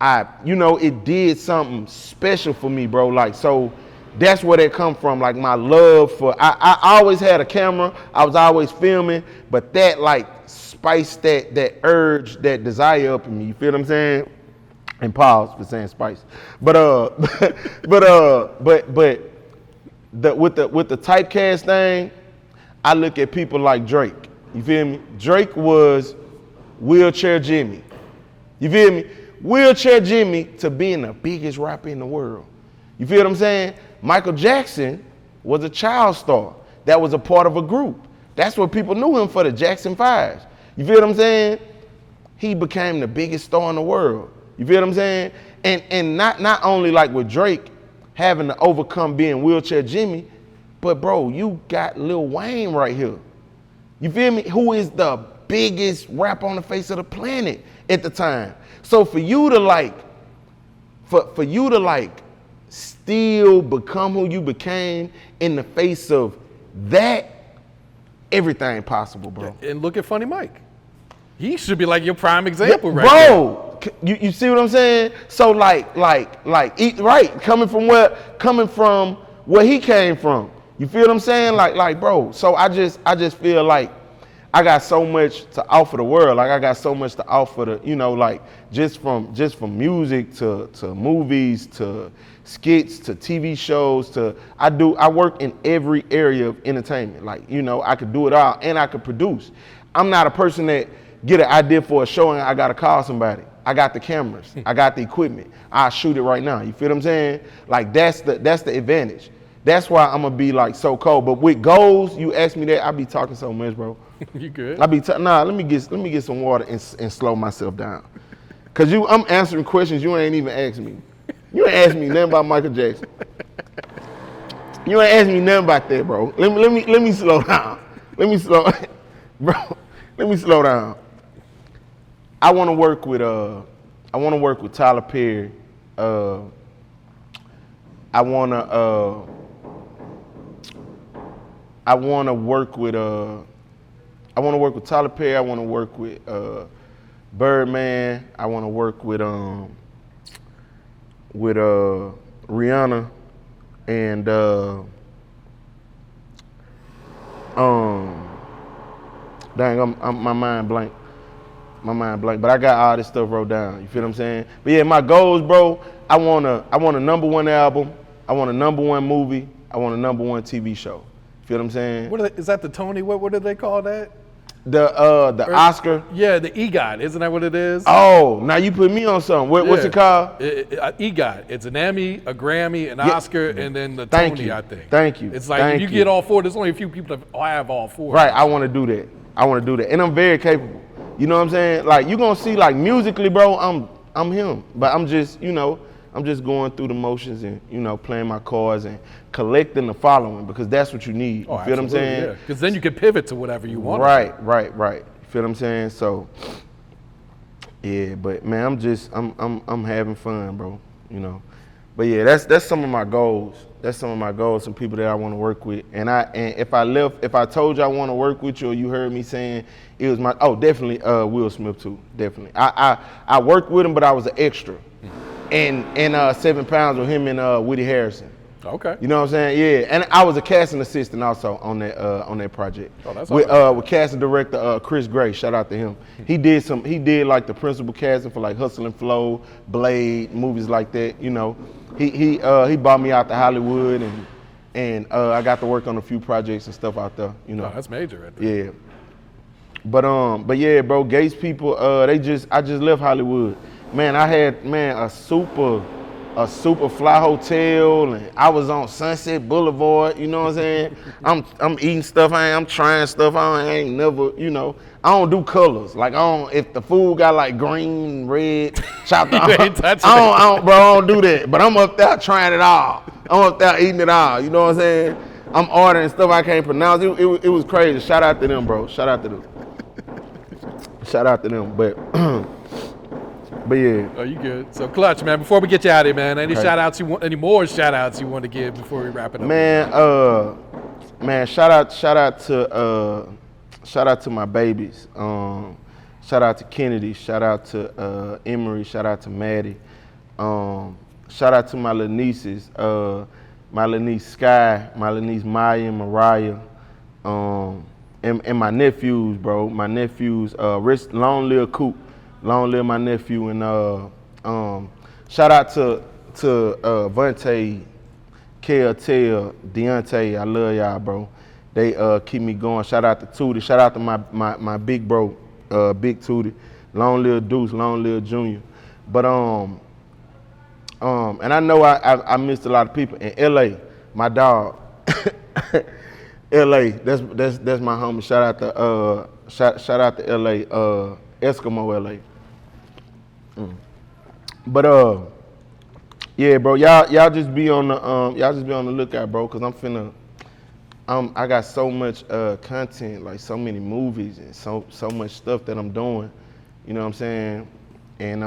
Speaker 1: It did something special for me, bro. Like, so that's where that come from. Like my love for, I always had a camera. I was always filming, but that like spiced that urge, that desire up in me. You feel what I'm saying? And pause for saying spice. With the typecast thing, I look at people like Drake. You feel me? Drake was Wheelchair Jimmy. You feel me? Wheelchair Jimmy to being the biggest rapper in the world. You feel what I'm saying? Michael Jackson was a child star that was a part of a group. That's what people knew him for, the Jackson 5s. You feel what I'm saying? He became the biggest star in the world. You feel what I'm saying? And not only like with Drake having to overcome being Wheelchair Jimmy, but bro, you got Lil Wayne right here. You feel me? Who is the biggest rapper on the face of the planet at the time. So for you to like, for you to like still become who you became in the face of that, everything possible, bro.
Speaker 3: And look at Funny Mike. He should be like your prime example, right?
Speaker 1: Bro, you see what I'm saying? So right, coming from where he came from. You feel what I'm saying? Like, bro. So I just feel like I got so much to offer the world. Like I got so much to offer like just from music to movies to skits to TV shows to I work in every area of entertainment. Like, I could do it all and I could produce. I'm not a person that get an idea for a show and I gotta call somebody. I got the cameras, I got the equipment. I'll shoot it right now. You feel what I'm saying? Like that's the advantage. That's why I'm gonna be like so cold. But with goals, you ask me that, I be talking so much, bro.
Speaker 3: You good?
Speaker 1: Let me get some water and slow myself down. Cause I'm answering questions you ain't even asked me. You ain't asked me nothing about Michael Jackson. You ain't asked me nothing about that, bro. Let me slow down. Let me slow down. I wanna work with Tyler Perry. I wanna work with Tyler Perry. I wanna work with Birdman. I wanna work with Rihanna and dang, my mind blank. But I got all this stuff wrote down. You feel what I'm saying? But yeah, my goals, bro. I want a #1 album. I want a #1 movie. I want a #1 TV show. You feel what I'm saying?
Speaker 3: Is that the Tony? What do they call that?
Speaker 1: The Oscar.
Speaker 3: Yeah, the EGOT. Isn't that what it is?
Speaker 1: Oh, now you put me on something. What's it called?
Speaker 3: EGOT. It's an Emmy, a Grammy, an Oscar, and then the Tony, I think.
Speaker 1: Thank you.
Speaker 3: It's like if you get all four, there's only a few people that have all four.
Speaker 1: Right, I want to do that. And I'm very capable. You know what I'm saying? Like you're gonna see, like musically, bro, I'm him. But I'm just going through the motions and playing my cards and collecting the following, because that's what you need. You feel what I'm saying?
Speaker 3: Yeah. Because then you can pivot to whatever you want.
Speaker 1: Right. You feel what I'm saying? So yeah, but man, I'm having fun, bro. But yeah, that's some of my goals. Some people that I want to work with. And if I told you I want to work with you, or you heard me saying it was definitely Will Smith too. Definitely. I worked with him, but I was an extra. And 7 Pounds with him and Woody Harrelson.
Speaker 3: Okay. You
Speaker 1: know what I'm saying? Yeah. And I was a casting assistant also on that project.
Speaker 3: Oh, that's
Speaker 1: with
Speaker 3: awesome.
Speaker 1: With casting director Chris Gray. Shout out to him. He did like the principal casting for like Hustle and Flow, Blade, movies like that. He brought me out to Hollywood and I got to work on a few projects and stuff out there.
Speaker 3: Oh, that's major right there.
Speaker 1: Yeah. But yeah, bro, Gates people, I just left Hollywood. Man, I had a super fly hotel, and I was on Sunset Boulevard. You know what I'm saying? I'm eating stuff. I'm trying stuff. I ain't never, I don't do colors. Like if the food got like green, red, chopped up, I don't do that. But I'm up there trying it all. I'm up there eating it all. You know what I'm saying? I'm ordering stuff I can't pronounce. It was crazy. Shout out to them, bro. Shout out to them. But yeah.
Speaker 3: Oh, you good? So Clutch, man. Before we get you out of here, man, any more shout outs you want to give before we wrap it up?
Speaker 1: Man, shout out to my babies. Shout out to Kennedy. Shout out to Emery. Shout out to Maddie. Shout out to my little nieces. My little niece Sky, my little niece Maya and Mariah, and my nephews, bro. My nephews, long live Coop. Long live my nephew, and shout out to Vontae, KLTL, Deontay. I love y'all, bro. They keep me going. Shout out to Tootie. Shout out to my big bro, Big Tootie. Long live Deuce, long live Junior. But and I know I missed a lot of people in LA. My dog, LA. That's my homie. Shout out to shout out to LA, Eskimo LA. But yeah, bro, y'all just be on the lookout, bro, cause I got so much content, like so many movies and so much stuff that I'm doing. You know what I'm saying? And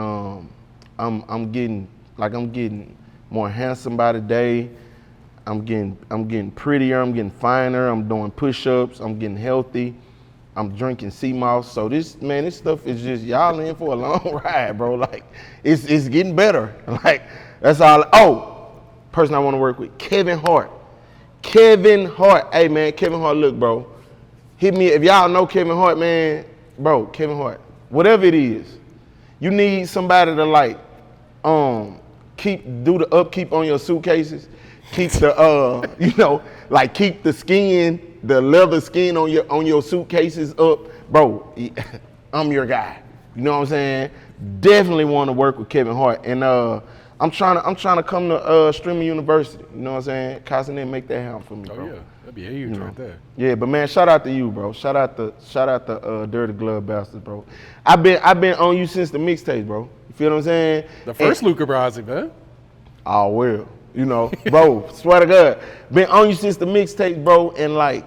Speaker 1: I'm getting more handsome by the day. I'm getting prettier. I'm getting finer. I'm doing push-ups. I'm getting healthy. I'm drinking sea moss. So this stuff is just y'all in for a long ride, bro. Like it's getting better. Like that's all. Oh, person I want to work with, Kevin Hart. Kevin Hart. Hey man, Kevin Hart. Look, bro. Hit me if y'all know Kevin Hart, man. Bro, Kevin Hart. Whatever it is, you need somebody to like do the upkeep on your suitcases. Keep the keep the skin, the leather skin on your suitcases up, bro. I'm your guy. You know what I'm saying? Definitely want to work with Kevin Hart, and I'm trying to come to Streaming University. You know what I'm saying? Castanet, make that happen for me, bro.
Speaker 3: Oh yeah, that'd be huge right there.
Speaker 1: Yeah, but man, shout out to you, bro. Shout out to Dirty Glove Bastards, bro. I've been on you since the mixtape, bro. You feel what I'm saying?
Speaker 3: The first Luca Brasi, man.
Speaker 1: Oh well. You know, bro, swear to God, been on you since the mixtape, bro, and like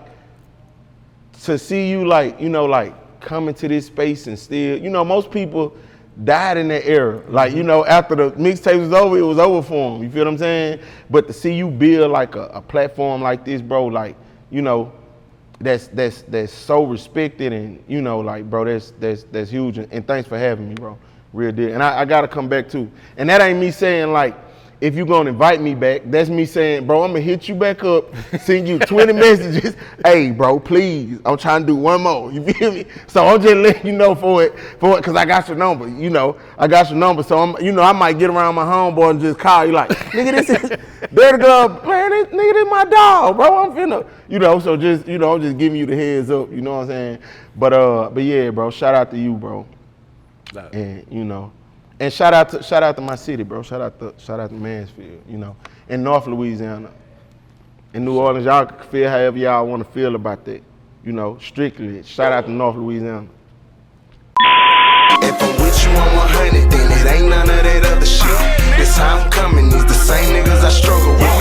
Speaker 1: to see you like, you know, like coming to this space and still, you know, most people died in that era. Like, you know, after the mixtape was over, it was over for them. You feel what I'm saying? But to see you build like a platform like this, bro, like, you know, that's so respected, and you know, like, bro, that's huge. And thanks for having me, bro. Real deal. And I gotta come back too. And that ain't me saying like, if you gonna invite me back, that's me saying, bro, I'm gonna hit you back up, send you 20 messages. Hey, bro, please, I'm trying to do one more. You feel me? So I'm just letting you know for it, cause I got your number. You know, I got your number. So I'm, you know, I might get around my homeboy and just call you like, nigga, this is Dirty Glove, man, nigga, this my dog, bro. I'm finna, you know. So just, you know, I'm just giving you the heads up. You know what I'm saying? But yeah, bro, shout out to you, bro. And you know. And shout out to my city, bro. Shout out to Mansfield, you know, in North Louisiana. In New Orleans, y'all can feel however y'all want to feel about that. You know, strictly. Shout out to North Louisiana.
Speaker 2: If I'm with you on 100, then it ain't none of that other shit. This how I'm coming, these the same niggas I struggle with.